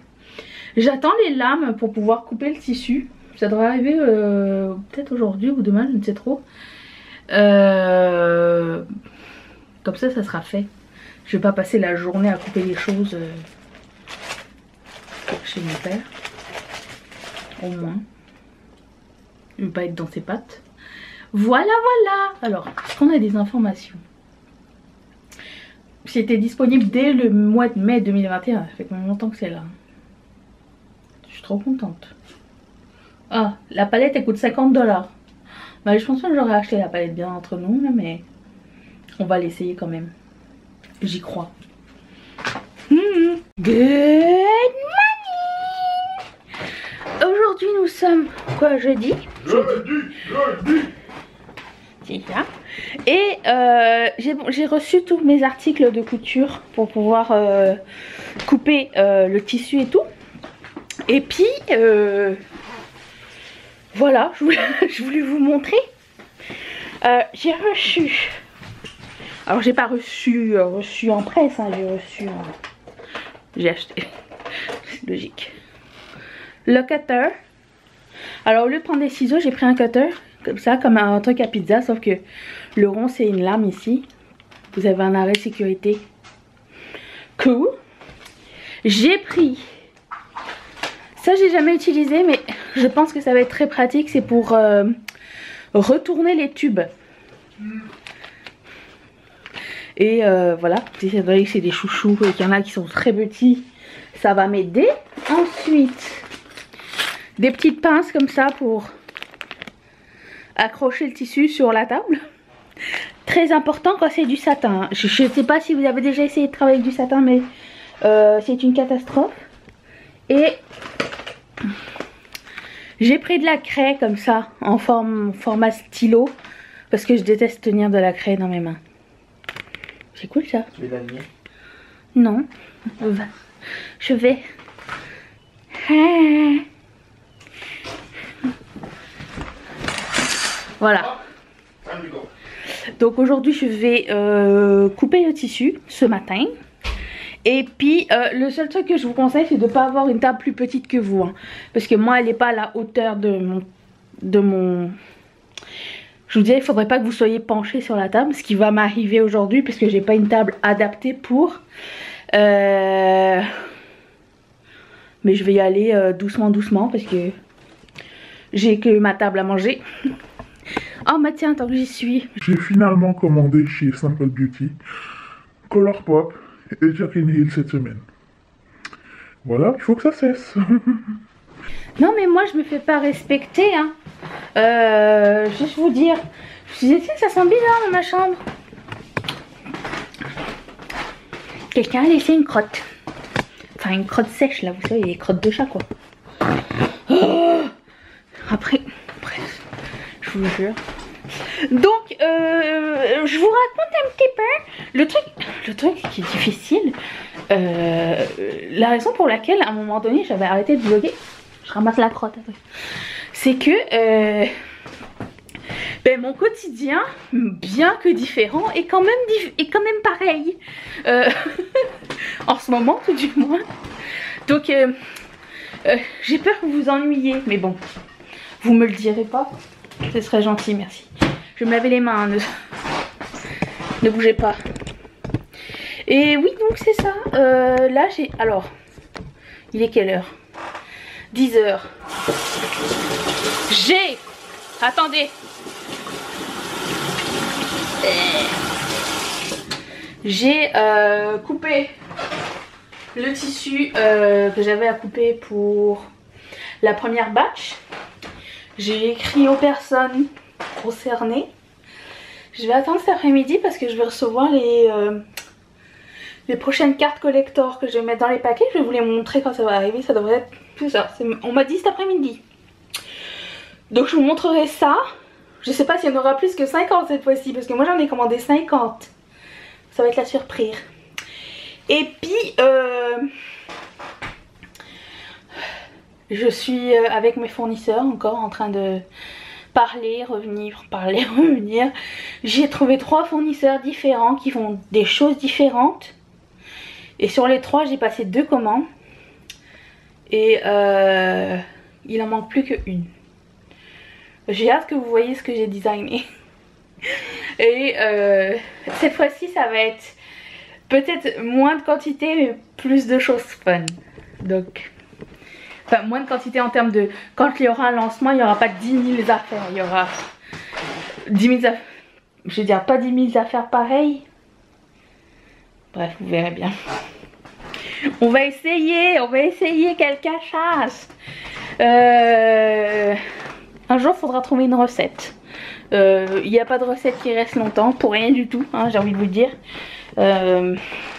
J'attends les lames pour pouvoir couper le tissu. Ça devrait arriver peut-être aujourd'hui ou demain, je ne sais trop. Comme ça, ça sera fait. Je vais pas passer la journée à couper les choses chez mon père. Au moins. Il ne veut pas être dans ses pattes. Voilà, voilà. Alors, est-ce qu'on a des informations? C'était disponible dès le mois de mai 2021. Ça fait combien de temps que c'est là? Je suis trop contente. Ah, la palette elle coûte 50 $. Bah, je pense pas que j'aurais acheté la palette bien entre nous, là, mais on va l'essayer quand même. J'y crois. Good morning. Aujourd'hui nous sommes quoi, jeudi? Jeudi. C'est ça. Et j'ai reçu tous mes articles de couture pour pouvoir couper le tissu et tout. Et puis voilà, je voulais vous montrer. J'ai reçu. Alors j'ai pas reçu en presse, hein, j'ai reçu j'ai acheté. C'est logique. Le cutter. Alors au lieu de prendre des ciseaux, j'ai pris un cutter. Comme ça, comme un truc à pizza. Sauf que le rond c'est une lame ici. Vous avez un arrêt de sécurité. Cool. J'ai pris. Ça j'ai jamais utilisé, mais je pense que ça va être très pratique. C'est pour retourner les tubes. Et voilà, c'est vrai que c'est des chouchous et qu'il y en a qui sont très petits, ça va m'aider. Ensuite, des petites pinces comme ça pour accrocher le tissu sur la table. Très important quand c'est du satin. Je ne sais pas si vous avez déjà essayé de travailler avec du satin, mais c'est une catastrophe. Et j'ai pris de la craie comme ça, en format stylo, parce que je déteste tenir de la craie dans mes mains. C'est cool ça. Tu veux l'aligner? Non. Je vais. Ah. Voilà. Donc aujourd'hui je vais couper le tissu ce matin. Et puis le seul truc que je vous conseille c'est de ne pas avoir une table plus petite que vous, hein, parce que moi elle n'est pas à la hauteur de mon... Je vous dirais, il faudrait pas que vous soyez penché sur la table, ce qui va m'arriver aujourd'hui parce que j'ai pas une table adaptée pour. Mais je vais y aller doucement parce que j'ai que ma table à manger. Oh bah tiens, tant que j'y suis. J'ai finalement commandé chez Simple Beauty Colourpop et Jaclyn Hill cette semaine. Voilà, il faut que ça cesse. Non mais moi je me fais pas respecter, hein. Juste vous dire, je me disais, ça sent bizarre dans ma chambre. Quelqu'un a laissé une crotte. Enfin une crotte sèche là, vous savez, les crottes de chat quoi. Oh, après, bref, je vous jure. Donc je vous raconte un petit peu le truc qui est difficile. La raison pour laquelle à un moment donné j'avais arrêté de vlogger. Je ramasse la crotte après. C'est que mon quotidien, bien que différent, est quand même pareil. En ce moment, tout du moins. Donc, j'ai peur que vous vous ennuyiez. Mais bon, vous me le direz pas. Ce serait gentil, merci. Je vais me laver les mains. Ne bougez pas. Et oui, donc c'est ça. Là, alors, Il est quelle heure? 10 h. Attendez. J'ai coupé le tissu que j'avais à couper pour la première batch. J'ai écrit aux personnes concernées. Je vais attendre cet après-midi parce que je vais recevoir les prochaines cartes collector que je vais mettre dans les paquets. Je vais vous les montrer quand ça va arriver. Ça devrait être plus ça. On m'a dit cet après-midi. Donc je vous montrerai ça. Je sais pas s'il y en aura plus que 50 cette fois-ci parce que moi j'en ai commandé 50. Ça va être la surprise. Et puis je suis avec mes fournisseurs encore en train de parler, revenir. J'ai trouvé 3 fournisseurs différents qui font des choses différentes. Et sur les 3 j'ai passé 2 commandes. Et il en manque plus qu'une. J'ai hâte que vous voyez ce que j'ai designé. Et cette fois-ci ça va être peut-être moins de quantité mais plus de choses fun. Donc, enfin moins de quantité en termes de... Quand il y aura un lancement il n'y aura pas 10 000 affaires. Il y aura 10 000 affaires. Je veux dire pas 10 000 affaires pareilles. Bref, vous verrez bien. On va essayer quelqu'un chasse. Un jour il faudra trouver une recette. Il n'y a pas de recette qui reste longtemps pour rien du tout, hein, j'ai envie de vous dire.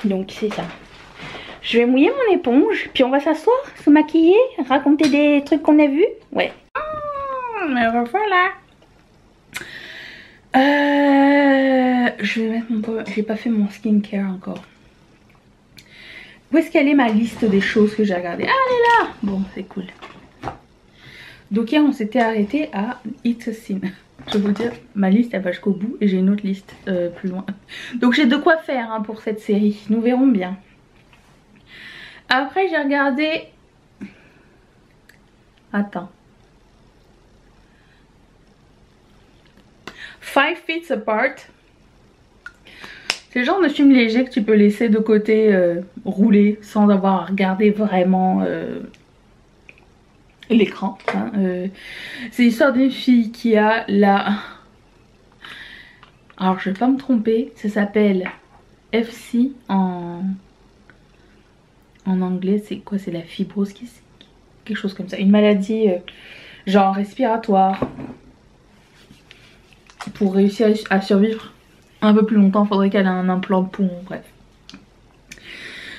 Donc c'est ça. Je vais mouiller mon éponge, puis on va s'asseoir, se maquiller, raconter des trucs qu'on a vus. Ouais. Me revoilà. Je vais mettre mon... J'ai pas fait mon skincare encore. Où est-ce qu'elle est ma liste des choses que j'ai regardées? Ah, elle est là. Bon, c'est cool. Donc hier on s'était arrêté à It's a Sin. Je vais vous dire, ma liste elle va jusqu'au bout et j'ai une autre liste plus loin. Donc j'ai de quoi faire hein, pour cette série, nous verrons bien. Après j'ai regardé... Attends. 5 Feet Apart. C'est le genre de film léger que tu peux laisser de côté rouler sans avoir à regarder vraiment... l'écran. Hein, c'est l'histoire d'une fille qui a la... Alors je vais pas me tromper, ça s'appelle FC en anglais. C'est quoi? C'est la fibrose kyste, quelque chose comme ça. Une maladie genre respiratoire. Pour réussir à survivre un peu plus longtemps, il faudrait qu'elle ait un implant de poumon, bref.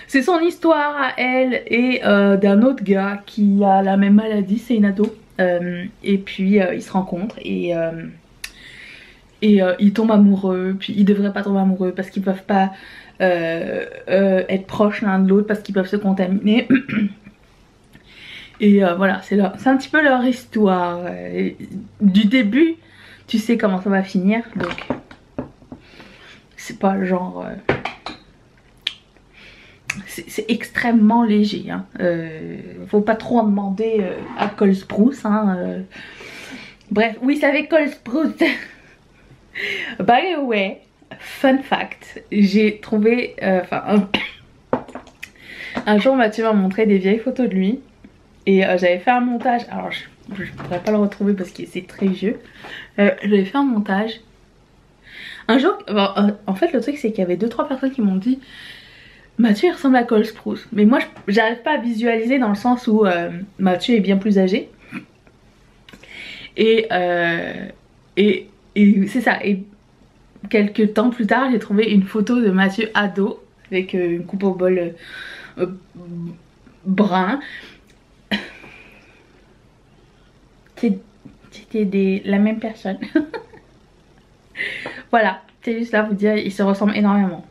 C'est son histoire à elle et d'un autre gars qui a la même maladie, c'est une ado. Et puis ils se rencontrent et ils tombent amoureux. Puis ils devraient pas tomber amoureux parce qu'ils peuvent pas être proches l'un de l'autre parce qu'ils peuvent se contaminer. Et voilà, c'est un petit peu leur histoire. Du début, tu sais comment ça va finir. Donc c'est pas genre... c'est extrêmement léger. Hein. Faut pas trop en demander à Cole Sprouse. Hein. Bref, oui, c'est avec Cole Sprouse. By the way, fun fact, j'ai trouvé... un jour Mathieu m'a montré des vieilles photos de lui. Et j'avais fait un montage. Alors je pourrais pas le retrouver parce que c'est très vieux. J'avais fait un montage. Un jour... en fait le truc c'est qu'il y avait 2-3 personnes qui m'ont dit... Mathieu il ressemble à Cole Sprouse. Mais moi j'arrive pas à visualiser dans le sens où Mathieu est bien plus âgé. Et c'est ça. Et quelques temps plus tard j'ai trouvé une photo de Mathieu ado. Avec une coupe au bol brun. C'était la même personne. Voilà. C'est juste là vous dire ils se ressemblent énormément.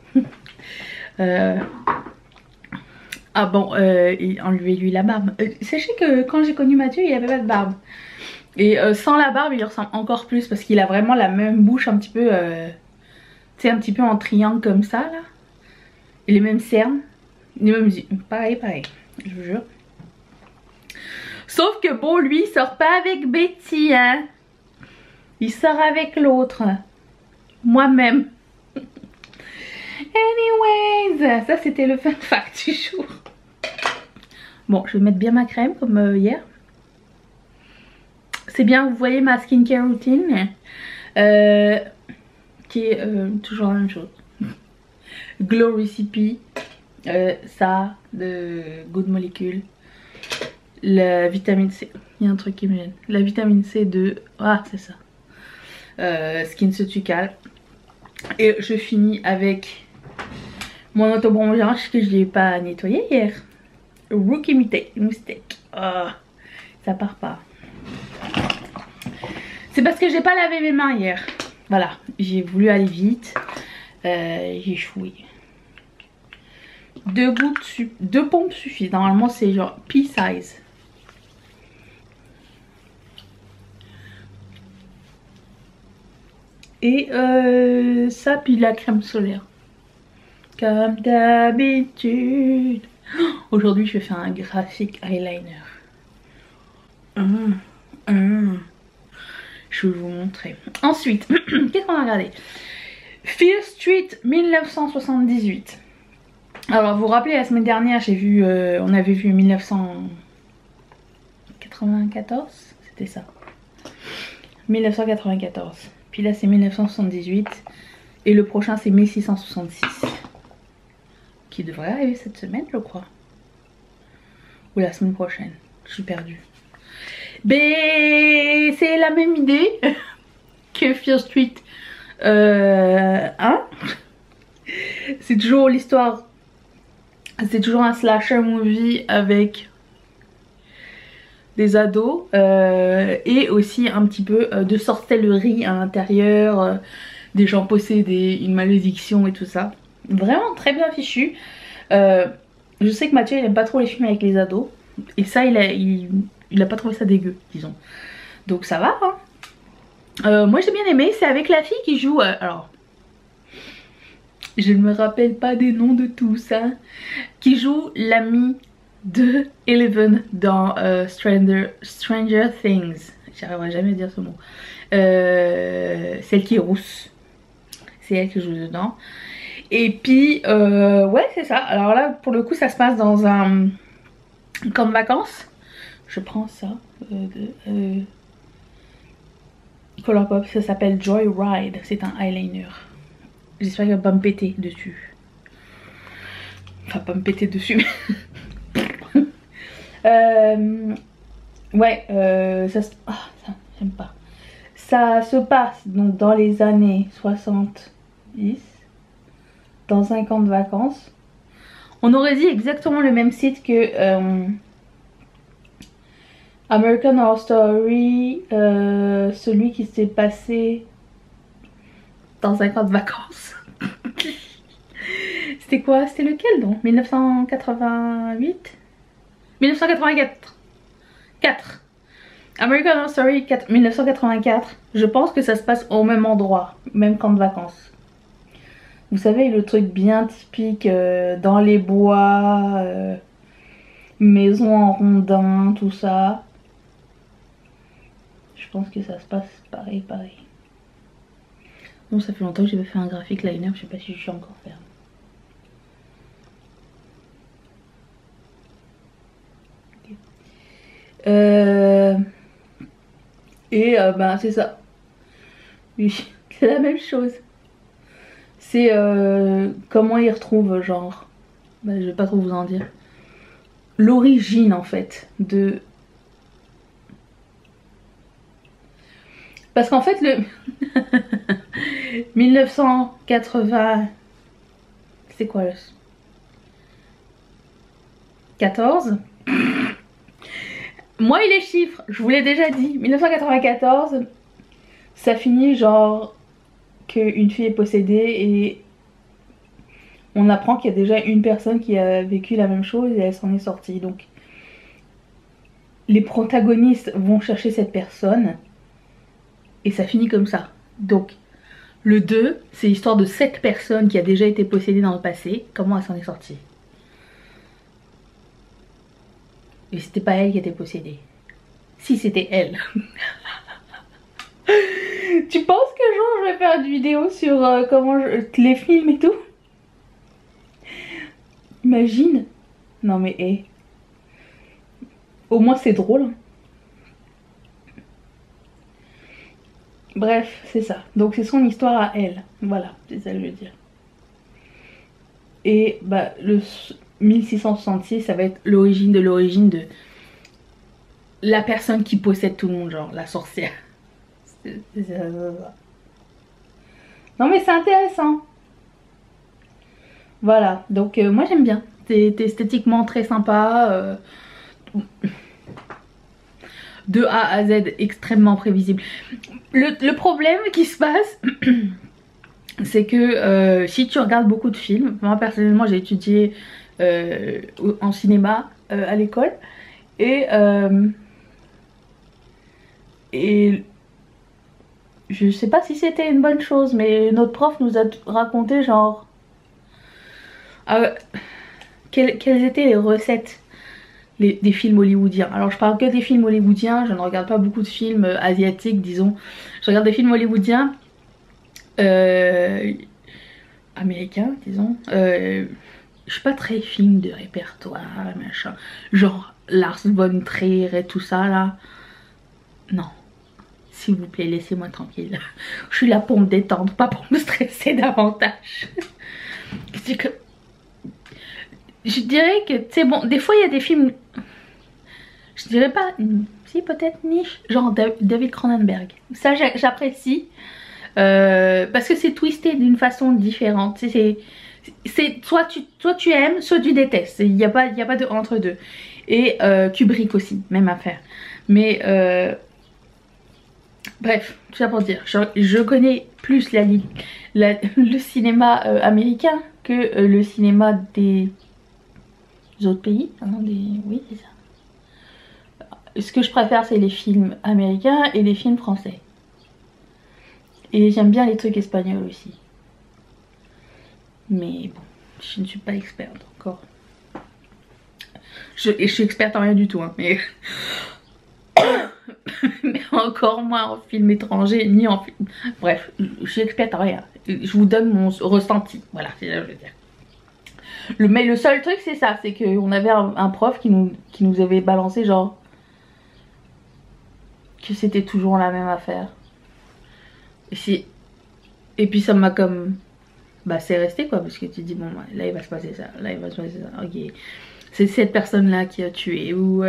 Ah bon, enlevez lui la barbe. Sachez que quand j'ai connu Mathieu il avait pas de barbe. Et sans la barbe il lui ressemble encore plus parce qu'il a vraiment la même bouche un petit peu tu sais, un petit peu en triangle comme ça là. Et les mêmes cernes, les mêmes yeux, pareil, je vous jure. Sauf que bon, lui il sort pas avec Betty hein. Il sort avec l'autre. Moi-même. Anyways, ça c'était le fun fact du jour. Bon, je vais mettre bien ma crème comme hier. C'est bien, vous voyez ma skincare routine qui est toujours la même chose. Glow Recipe, ça, de Good Molecule, la vitamine C, il y a un truc qui me gêne, la vitamine C de, ah c'est ça, Skin Ceutical, et je finis avec mon autobronzage que je n'ai pas nettoyé hier, Rookie Mistake, oh, ça part pas. C'est parce que j'ai pas lavé mes mains hier. Voilà, j'ai voulu aller vite. J'ai échoué. 2 gouttes, 2 pompes suffisent. Normalement c'est genre pea size. Et ça puis la crème solaire. Comme d'habitude. Aujourd'hui je vais faire un graphique eyeliner. Je vais vous montrer. Ensuite, qu'est-ce qu'on a regardé? Fear Street 1978. Alors vous vous rappelez la semaine dernière j'ai vu, on avait vu 1994, c'était ça. 1994. Puis là c'est 1978 et le prochain c'est 1666. Qui devrait arriver cette semaine je crois. Ou la semaine prochaine. Je suis perdue. Mais c'est la même idée que Fear Street 1. C'est toujours l'histoire. C'est toujours un slasher movie avec des ados et aussi un petit peu de sorcellerie à l'intérieur, des gens possédés, une malédiction et tout ça. Vraiment très bien fichu. Je sais que Mathieu il aime pas trop les films avec les ados et ça il a pas trouvé ça dégueu disons. Donc ça va hein. Moi j'ai bien aimé, c'est avec la fille qui joue alors je ne me rappelle pas des noms de tous hein, qui joue l'amie de Eleven dans Stranger Things. J'arriverai jamais à dire ce mot. Celle qui est rousse. C'est elle qui joue dedans. Et puis ouais c'est ça. Alors là pour le coup ça se passe dans un camp de vacances. Je prends ça Colourpop, ça s'appelle Joyride. C'est un eyeliner. J'espère qu'il va pas me péter dessus. Enfin pas me péter dessus ouais ça j'aime pas. Ça se passe donc dans les années 70 dans un camp de vacances. On aurait dit exactement le même site que American Horror Story, celui qui s'est passé dans un camp de vacances. C'était quoi? C'était lequel donc? 1988? 1984. 4. American Horror Story 1984. Je pense que ça se passe au même endroit, même camp de vacances. Vous savez le truc bien typique dans les bois, maison en rondin, tout ça. Je pense que ça se passe pareil. Bon ça fait longtemps que j'ai pas fait un graphique liner, je sais pas si je suis encore ferme. Et bah c'est ça. Oui, c'est la même chose. C'est comment ils retrouvent genre. Bah, je vais pas trop vous en dire. L'origine en fait de. Parce qu'en fait le 1980. C'est quoi le 14. Moi et les chiffres, je vous l'ai déjà dit, 1994, ça finit genre qu'une fille est possédée et on apprend qu'il y a déjà une personne qui a vécu la même chose et elle s'en est sortie. Donc les protagonistes vont chercher cette personne et ça finit comme ça. Donc le 2, c'est l'histoire de cette personne qui a déjà été possédée dans le passé, comment elle s'en est sortie. Et c'était pas elle qui était possédée. Si, c'était elle. Tu penses qu'un jour je vais faire une vidéo sur comment les films et tout? Imagine. Non mais hé. Au moins c'est drôle. Bref, c'est ça. Donc c'est son histoire à elle. Voilà, c'est ça que je veux dire. Et bah le 1666, ça va être l'origine de la personne qui possède tout le monde, genre la sorcière. Non mais c'est intéressant. Voilà, donc moi j'aime bien. C'est esthétiquement très sympa. De A à Z, extrêmement prévisible. Le problème qui se passe, c'est que si tu regardes beaucoup de films, moi personnellement j'ai étudié en cinéma à l'école et je sais pas si c'était une bonne chose, mais notre prof nous a raconté genre quelles étaient les recettes des films hollywoodiens. Alors je parle que des films hollywoodiens, je ne regarde pas beaucoup de films asiatiques disons. Je regarde des films hollywoodiens américains disons. Je suis pas très film de répertoire machin. Genre Lars von Trier et tout ça là. Non. S'il vous plaît laissez-moi tranquille. Je suis là pour me détendre, pas pour me stresser davantage. C'est que... Je dirais que c'est bon, des fois il y a des films, je dirais pas, si peut-être niche, genre David Cronenberg. Ça j'apprécie parce que c'est twisté d'une façon différente. C'est soit tu aimes, soit tu détestes. Il n'y a pas de entre deux. Et Kubrick aussi, même affaire. Mais bref, tout ça pour dire, je connais plus le cinéma américain que le cinéma des autres pays, hein, oui c'est ça. Ce que je préfère c'est les films américains et les films français. Et j'aime bien les trucs espagnols aussi. Mais bon, je ne suis pas experte encore. Je suis experte en rien du tout, hein, mais... mais encore moins en film étranger, ni en film... Bref, je suis experte en rien. Je vous donne mon ressenti, voilà, c'est ça que je veux dire. Mais le seul truc c'est ça, c'est qu'on avait un prof qui nous avait balancé genre que c'était toujours la même affaire. Et puis ça m'a comme... Bah c'est resté quoi, parce que tu dis bon là il va se passer ça, là il va se passer ça, ok. C'est cette personne là qui a tué, ou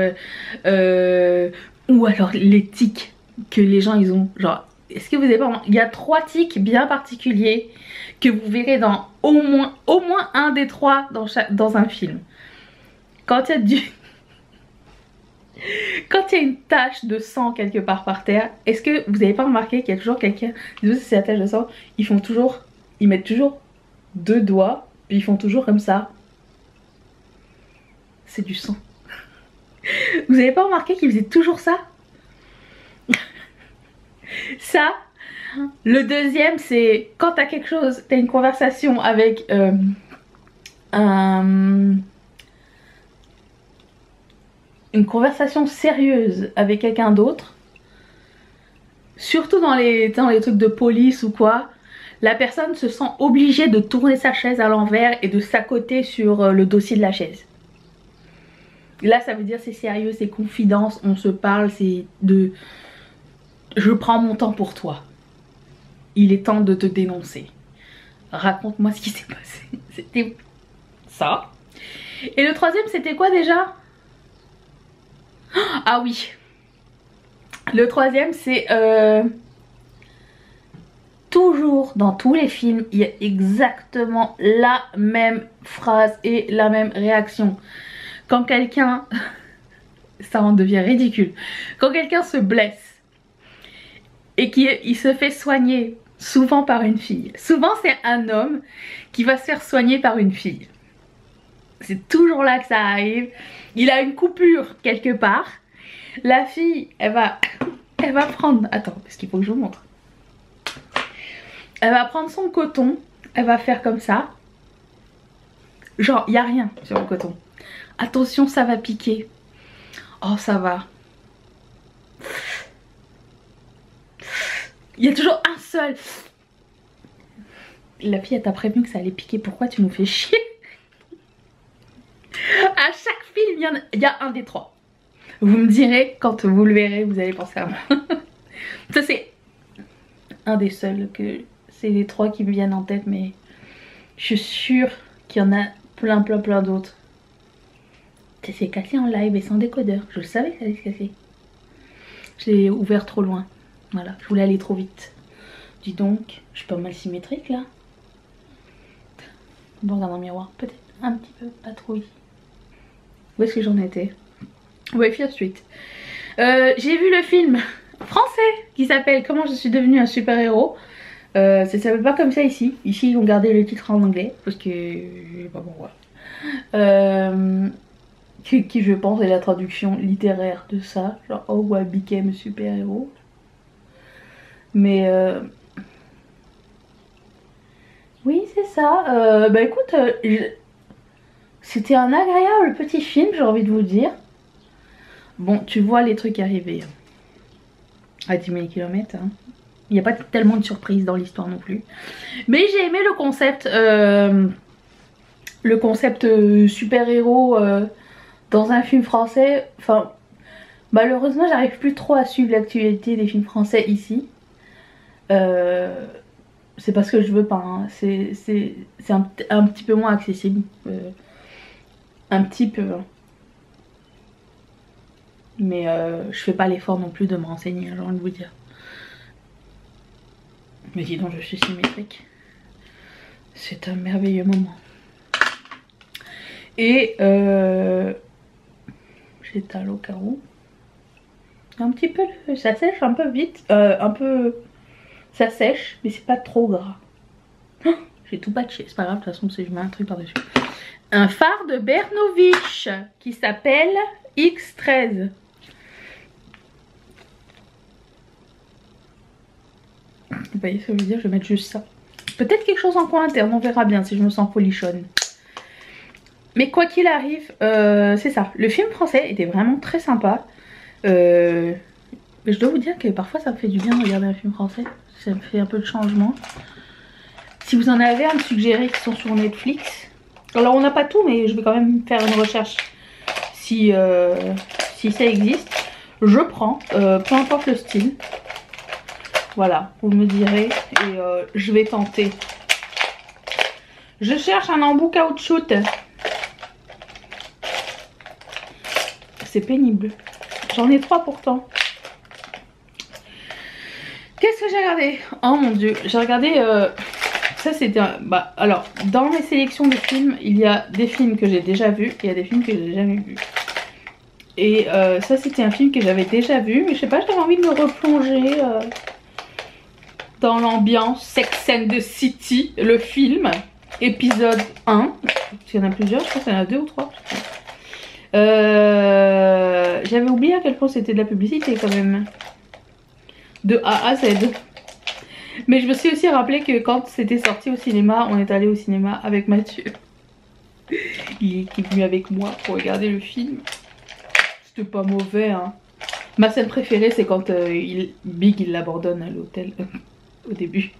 alors les tics que les gens ils ont, genre... Est-ce que vous avez pas... Il y a 3 tics bien particuliers que vous verrez dans au moins un des 3 dans un film. Quand il y a quand il y a une tache de sang quelque part par terre, est-ce que vous n'avez pas remarqué qu'il y a toujours quelqu'un, si c'est la tache de sang, ils mettent toujours 2 doigts, puis ils font toujours comme ça. C'est du sang. Vous n'avez pas remarqué qu'ils faisaient toujours ça? Ça, le deuxième c'est quand t'as quelque chose, t'as une conversation avec une conversation sérieuse avec quelqu'un d'autre, surtout dans les trucs de police ou quoi, la personne se sent obligée de tourner sa chaise à l'envers et de s'accoter sur le dossier de la chaise. Là ça veut dire c'est sérieux, c'est confidence, on se parle, c'est de... Je prends mon temps pour toi. Il est temps de te dénoncer. Raconte-moi ce qui s'est passé. C'était ça. Et le troisième c'était quoi déjà? Ah oui. Le troisième c'est... toujours dans tous les films, il y a exactement la même phrase et la même réaction. Quand quelqu'un... ça en devient ridicule. Quand quelqu'un se blesse et qu'il se fait soigner, souvent par une fille. Souvent c'est un homme qui va se faire soigner par une fille. C'est toujours là que ça arrive. Il a une coupure quelque part. La fille, elle va prendre... Attends, parce qu'il faut que je vous montre. Elle va prendre son coton. Elle va faire comme ça. Genre, il n'y a rien sur le coton. Attention, ça va piquer. Oh, ça va. Il y a toujours un seul. La fille, elle t'a prévenu que ça allait piquer. Pourquoi tu nous fais chier? À chaque film, il y a un des 3. Vous me direz quand vous le verrez, vous allez penser à moi. Ça c'est un des seuls que... C'est les 3 qui me viennent en tête, mais je suis sûre qu'il y en a plein d'autres. Ça s'est cassé en live et sans décodeur. Je le savais que ça allait se casser. Je l'ai ouvert trop loin. Voilà, je voulais aller trop vite. Dis donc, je suis pas mal symétrique là. Bon, regarde dans le miroir, peut-être un petit peu, pas trop ici. Où est-ce que j'en étais? Ouais, Fear Street. J'ai vu le film français qui s'appelle Comment je suis devenue un super-héros. Ça s'appelle pas comme ça ici. Ici, ils ont gardé le titre en anglais parce que je sais pas pourquoi. Qui je pense est la traduction littéraire de ça, genre oh I became a super-héros. Mais oui c'est ça. Bah écoute, c'était un agréable petit film, j'ai envie de vous dire. Bon, tu vois les trucs arriver à 10 000 km. Hein. Il n'y a pas tellement de surprises dans l'histoire non plus. Mais j'ai aimé le concept super-héros dans un film français. Enfin, malheureusement, j'arrive plus trop à suivre l'actualité des films français ici. C'est parce que je veux pas. Hein. C'est un petit peu moins accessible. Un petit peu. Hein. Mais je fais pas l'effort non plus de me renseigner, j'ai envie de vous dire. Mais dis donc, je suis symétrique. C'est un merveilleux moment. Et j'étale au carreau. Un petit peu, ça sèche un peu vite. Un peu, ça sèche, mais c'est pas trop gras. Oh, j'ai tout patché, c'est pas grave, de toute façon, je mets un truc par-dessus. Un fard de Bernovitch qui s'appelle X13. Vous voyez ce que je veux dire, je vais mettre juste ça. Peut-être quelque chose en coin interne, on verra bien si je me sens folichonne. Mais quoi qu'il arrive, c'est ça. Le film français était vraiment très sympa. Mais je dois vous dire que parfois ça me fait du bien de regarder un film français. Ça me fait un peu de changement. Si vous en avez à me suggérer qui sont sur Netflix. Alors on n'a pas tout, mais je vais quand même faire une recherche. Si ça existe, je prends, peu importe le style. Voilà, vous me direz et je vais tenter. Je cherche un embout caoutchouc. C'est pénible. J'en ai 3 pourtant. Qu'est-ce que j'ai regardé? Oh mon dieu, j'ai regardé... ça c'était un... Bah alors, dans mes sélections de films, il y a des films que j'ai déjà vus et il y a des films que j'ai jamais vus. Et ça c'était un film que j'avais déjà vu, mais je sais pas, j'avais envie de me replonger dans l'ambiance Sex and the City, le film, épisode 1. Il y en a plusieurs, je pense qu'il y en a 2 ou 3. J'avais oublié à quel point c'était de la publicité quand même. De A à Z. Mais je me suis aussi rappelé que quand c'était sorti au cinéma, on est allé au cinéma avec Mathieu. Il est venu avec moi pour regarder le film. C'était pas mauvais hein. Ma scène préférée c'est quand Big il l'abandonne à l'hôtel au début.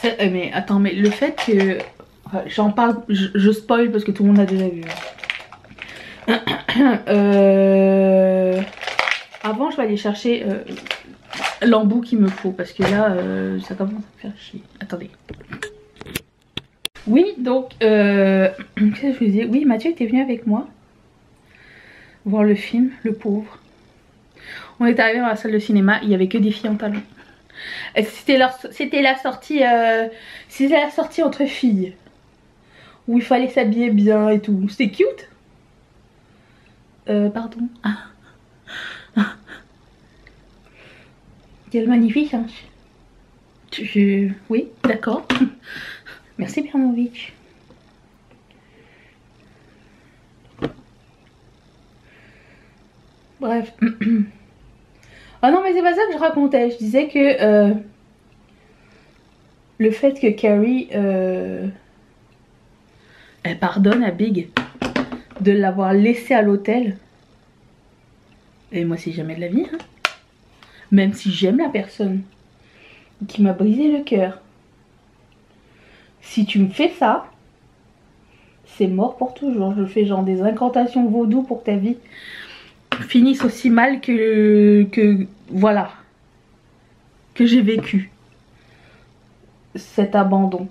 Ça, mais attends, mais le fait que... J'en parle, je spoil parce que tout le monde a déjà vu. Avant je vais aller chercher l'embout qu'il me faut parce que là ça commence à me faire chier. Attendez. Oui donc qu'est-ce que je vous disais? Oui, Mathieu était venu avec moi voir le film, le pauvre. On est arrivé dans la salle de cinéma, il n'y avait que des filles en talons. C'était la sortie entre filles où il fallait s'habiller bien et tout. C'était cute. Pardon. Ah. Quelle magnificence. Oui, d'accord. Merci Bernovitch. Bref. Ah non mais c'est pas ça que je racontais. Je disais que le fait que Carrie elle pardonne à Big de l'avoir laissé à l'hôtel. Et moi c'est jamais de la vie hein. Même si j'aime la personne qui m'a brisé le cœur. Si tu me fais ça, c'est mort pour toujours. Je fais genre des incantations vaudou pour que ta vie finisse aussi mal que voilà, que j'ai vécu cet abandon.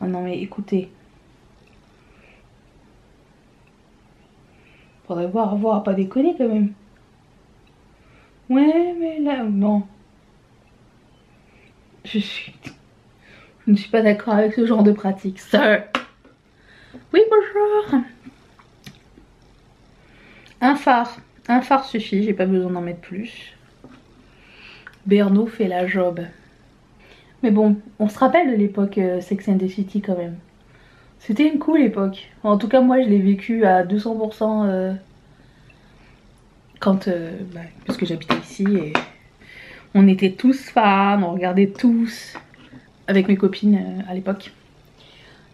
Oh non mais écoutez, faudrait voir, pas déconner quand même. Ouais mais là, non. Je ne suis pas d'accord avec ce genre de pratique, sir. Oui, bonjour. Un phare suffit, j'ai pas besoin d'en mettre plus. Berno fait la job. Mais bon, on se rappelle de l'époque Sex and the City quand même. C'était une cool époque. En tout cas, moi je l'ai vécu à 200% quand... parce que j'habitais ici et on était tous fans, on regardait tous avec mes copines à l'époque.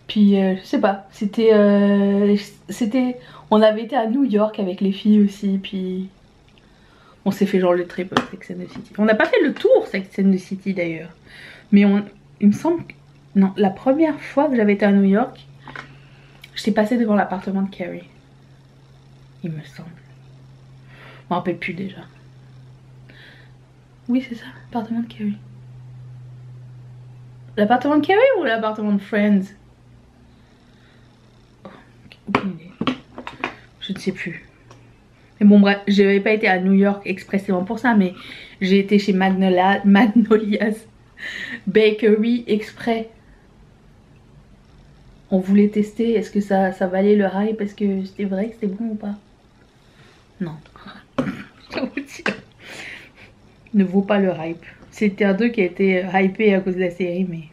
Puis je sais pas, c'était... On avait été à New York avec les filles aussi, puis... On s'est fait genre le trip Sex and the City. On n'a pas fait le tour Sex and the City d'ailleurs. Mais il me semble que... Non, la première fois que j'avais été à New York, j'étais passée devant l'appartement de Carrie. Il me semble. Je me rappelle plus déjà. Oui, c'est ça, l'appartement de Carrie. L'appartement de Carrie ou l'appartement de Friends? Oh, aucune idée. Je ne sais plus. Mais bon bref, je n'avais pas été à New York expressément pour ça, mais j'ai été chez Magnolia's Bakery exprès. On voulait tester, est-ce que ça valait le hype, est-ce que c'était vrai que c'était bon ou pas? Non. Je vous dire. Ne vaut pas le hype. C'était un truc qui a été hypé à cause de la série, mais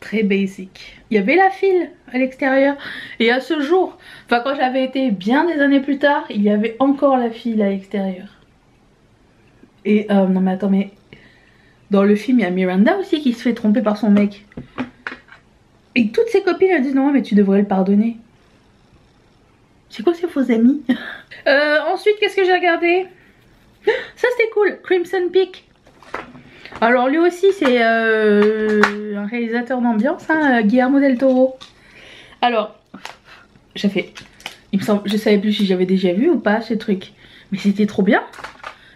très basic. Il y avait la file à l'extérieur et à ce jour, enfin quand j'avais été bien des années plus tard, il y avait encore la file à l'extérieur. Et non mais attends, mais dans le film il y a Miranda aussi qui se fait tromper par son mec. Et toutes ses copines elles disent non mais tu devrais le pardonner. C'est quoi ces faux amis? Ensuite qu'est-ce que j'ai regardé? Ça c'était cool, Crimson Peak. Alors lui aussi c'est un réalisateur d'ambiance, hein, Guillermo del Toro. Alors, il me semble, je savais plus si j'avais déjà vu ou pas ce truc. Mais c'était trop bien,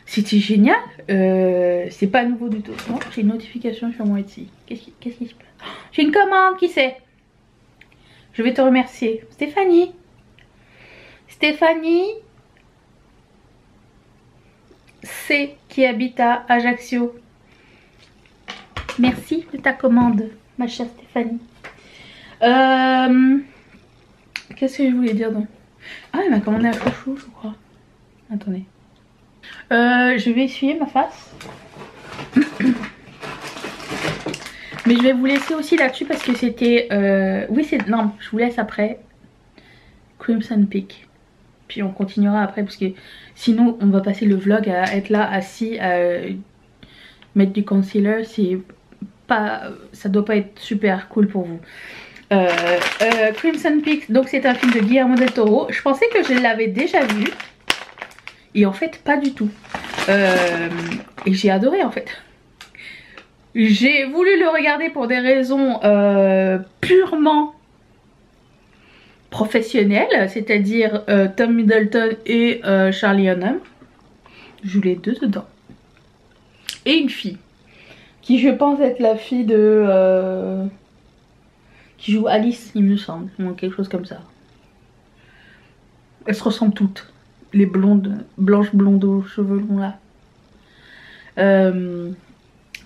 c'était génial, c'est pas nouveau du tout. Non, j'ai une notification sur mon Etsy. Qu'est-ce qui se passe? J'ai une commande, qui c'est? Je vais te remercier. Stéphanie. Stéphanie C qui habite à Ajaccio. Merci de ta commande, ma chère Stéphanie. Qu'est-ce que je voulais dire donc? Ah, il m'a commandé un chouchou, je crois. Attendez. Je vais essuyer ma face. Mais je vais vous laisser aussi là-dessus parce que c'était... Oui, c'est... Non, je vous laisse après. Crimson Peak. Puis on continuera après parce que sinon on va passer le vlog à être là assis à mettre du concealer. C'est pas... Ça doit pas être super cool pour vous. Crimson Peak, donc c'est un film de Guillermo del Toro. Je pensais que je l'avais déjà vu. Et en fait pas du tout. Et j'ai adoré en fait. J'ai voulu le regarder pour des raisons purement professionnelles, c'est-à-dire Tom Middleton et Charlie Hunnam. Je joue les deux dedans. Et une fille, qui je pense être la fille de... qui joue Alice, il me semble, ou quelque chose comme ça. Elles se ressemblent toutes, les blondes, blanches blondes aux cheveux longs là.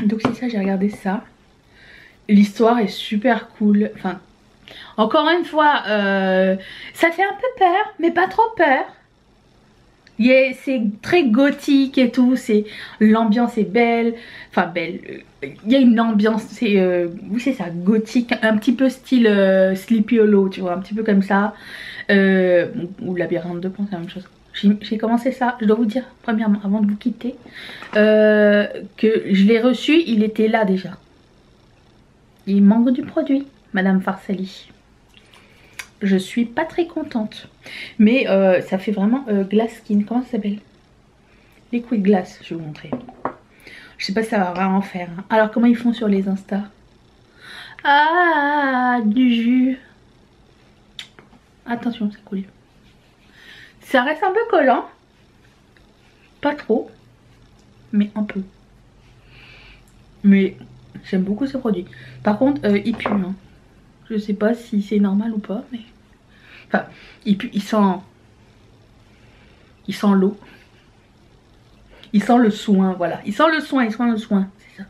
Donc c'est ça, j'ai regardé ça. L'histoire est super cool. Enfin, encore une fois, ça fait un peu peur, mais pas trop peur. C'est très gothique et tout. L'ambiance est belle. Enfin belle. Il y a une ambiance, oui c'est ça, gothique, un petit peu style Sleepy Hollow, tu vois, un petit peu comme ça. Ou Labyrinthe de Pan, c'est la même chose. J'ai commencé ça, je dois vous dire, premièrement, avant de vous quitter, que je l'ai reçu, il était là déjà. Il manque du produit, Madame Farsali. Je suis pas très contente. Mais ça fait vraiment Glass Skin, comment ça s'appelle? Liquid Glass, je vais vous montrer. Je sais pas si ça va vraiment faire. Hein. Alors comment ils font sur les Insta? Ah, du jus. Attention, ça coule. Ça reste un peu collant. Pas trop, mais un peu. Mais j'aime beaucoup ce produit. Par contre, il pue. Hein. Je sais pas si c'est normal ou pas, mais... Enfin, il pue, il sent l'eau. Il sent le soin, voilà. Il sent le soin, c'est ça.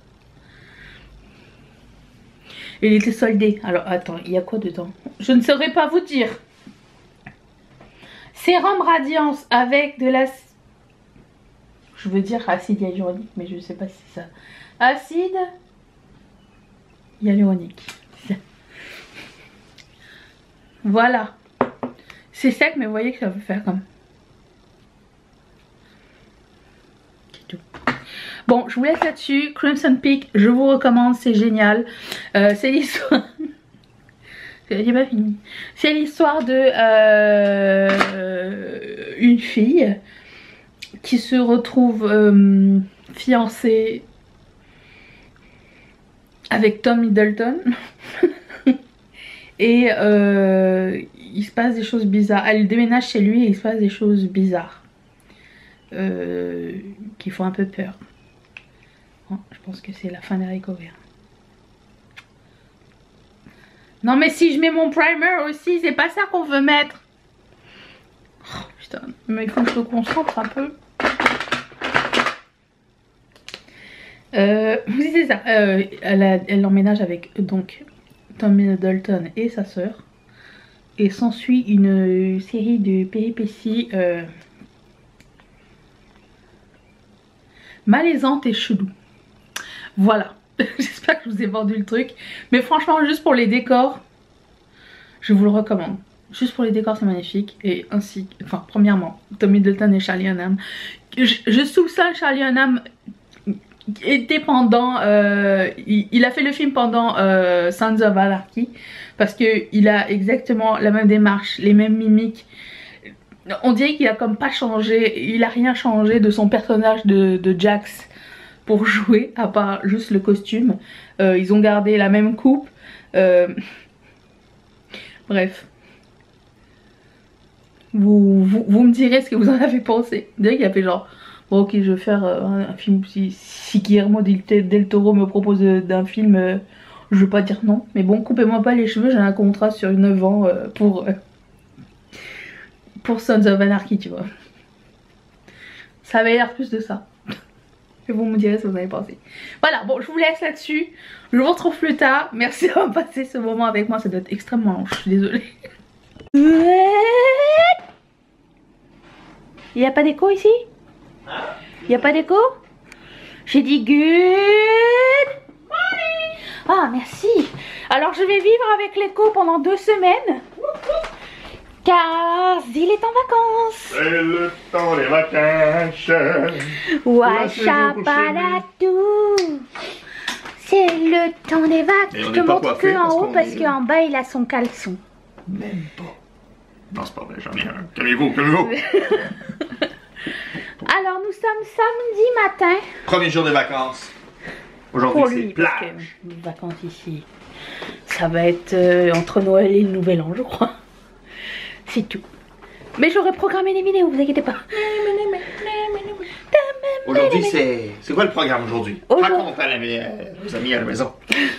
Il était soldé. Alors, attends, il y a quoi dedans? Je ne saurais pas vous dire. Sérum Radiance avec de la... Je veux dire acide hyaluronique, mais je ne sais pas si c'est ça. Acide hyaluronique. Voilà. C'est sec, mais vous voyez que ça peut faire comme... C'est tout. Bon, je vous laisse là-dessus. Crimson Peak, je vous recommande, c'est génial. C'est l'histoire... J'ai pas fini. C'est l'histoire de une fille qui se retrouve fiancée avec Tom Hiddleston. Et il se passe des choses bizarres. Elle déménage chez lui et il se passe des choses bizarres qui font un peu peur. Oh, je pense que c'est la fin d'Harry Potter. Non mais si je mets mon primer aussi, c'est pas ça qu'on veut mettre. Oh, putain, mais il faut que je me concentre un peu. Oui c'est ça. Elle emménage avec donc Tom Hiddleston et sa sœur. Et s'ensuit une série de péripéties malaisantes et cheloues. Voilà. J'espère que je vous ai vendu le truc. Mais franchement, juste pour les décors, je vous le recommande. Juste pour les décors, c'est magnifique. Et ainsi, enfin, premièrement, Tom Hiddleston et Charlie Hunnam. Je soupçonne Charlie Hunnam était pendant... il a fait le film pendant Sons of Anarchy. Parce qu'il a exactement la même démarche, les mêmes mimiques. On dirait qu'il a comme pas changé. Il a rien changé de son personnage de Jax pour jouer, à part juste le costume. Ils ont gardé la même coupe. Bref. Vous me direz ce que vous en avez pensé. Vous dirait qu'il a fait genre, bon, ok, je vais faire un film. Si Guillermo del Toro me propose d'un film, je veux pas dire non. Mais bon, coupez-moi pas les cheveux, j'ai un contrat sur 9 ans pour Sons of Anarchy, tu vois. Ça avait l'air plus de ça. Et vous me direz ce que vous avez pensé. Voilà, bon, je vous laisse là-dessus. Je vous retrouve plus tard. Merci d'avoir passé ce moment avec moi. Ça doit être extrêmement long, je suis désolée. Il n'y a pas d'écho ici? Il n'y a pas d'écho? J'ai dit good. Ah, merci. Alors, je vais vivre avec l'écho pendant 2 semaines. Car il est en vacances. C'est le temps des vacances. Wachapalatou. C'est le temps des vacances. Et on Je n'est te pas montre coiffé que en parce haut qu'on parce est- qu'en bas il a son caleçon. Même pas. Non, c'est pas vrai, j'en ai un. Calmez-vous, calmez-vous. Alors nous sommes samedi matin. Premier jour des vacances. Pour Aujourd'hui, c'est lui, parce plage. que les vacances ici, ça va être entre Noël et le Nouvel An, je crois. C'est tout. Mais j'aurais programmé des vidéos, vous inquiétez pas. Aujourd'hui, c'est quoi le programme aujourd'hui? Aujourd'hui- Raconte à aux amis à la maison.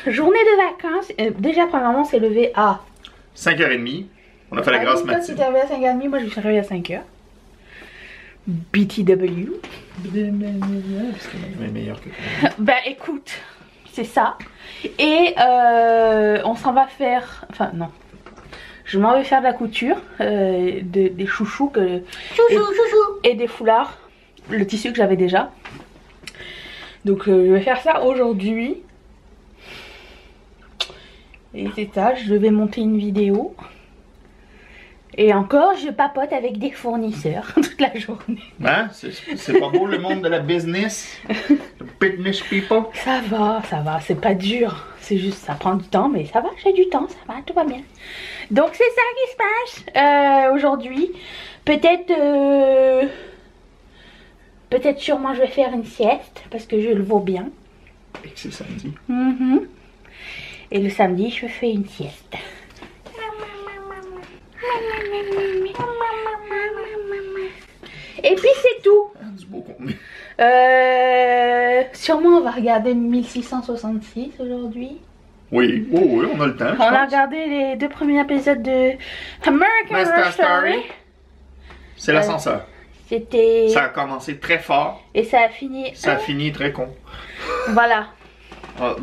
Journée de vacances. Déjà, premièrement, c'est levé à 5h30. On a fait la grasse Toi, si matinée. t'es arrivé à 5h30, moi je suis arrivée à 5h. BTW. Mais meilleur que toi. Bah écoute, c'est ça. Et on s'en va faire... Enfin non. Je m'en vais faire de la couture. Des chouchous. Et des foulards. Le tissu que j'avais déjà. Donc je vais faire ça aujourd'hui. Et c'est ça, je vais monter une vidéo. Et encore, je papote avec des fournisseurs toute la journée. Hein? C'est pas beau le monde de la business? The business people? Ça va, c'est pas dur. C'est juste, ça prend du temps, mais ça va, j'ai du temps, ça va, tout va bien. Donc c'est ça qui se passe aujourd'hui. Peut-être sûrement je vais faire une sieste, parce que je le vaux bien. Et que c'est samedi. Mhm. Et le samedi, je fais une sieste. Et puis c'est tout. Du beau contenu. Sûrement on va regarder 1666 aujourd'hui. Oui, on a le temps. On a regardé les 2 premiers épisodes de American Horror Story. C'est l'ascenseur. C'était... Ça a commencé très fort. Et ça a fini... Ça a fini très con. Voilà. Ouais.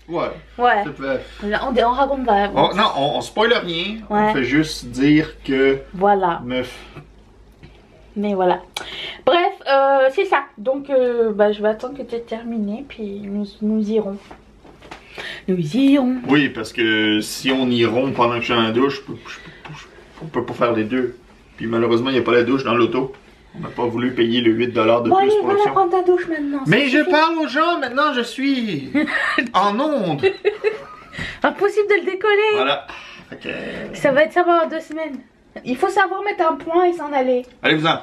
Ouais. S'il te plaît. On raconte pas. Non, on spoile rien. Ouais. On fait juste dire que... Voilà. Meuf. Mais voilà. Bref, c'est ça. Donc, je vais attendre que tu aies terminé. Puis nous irons. Nous irons. Oui, parce que si on ira pendant que je suis dans la douche, on peut pas faire les deux. Puis malheureusement, il n'y a pas la douche dans l'auto. On n'a pas voulu payer le 8$ de Bon, plus allez, pour va l'option. prendre ta douche maintenant. Mais ça je suffit. parle aux gens maintenant, je suis en onde. Impossible de le décoller. Voilà. Fait que... Ça va être ça pendant 2 semaines. Il faut savoir mettre un point et s'en aller. Allez-vous-en.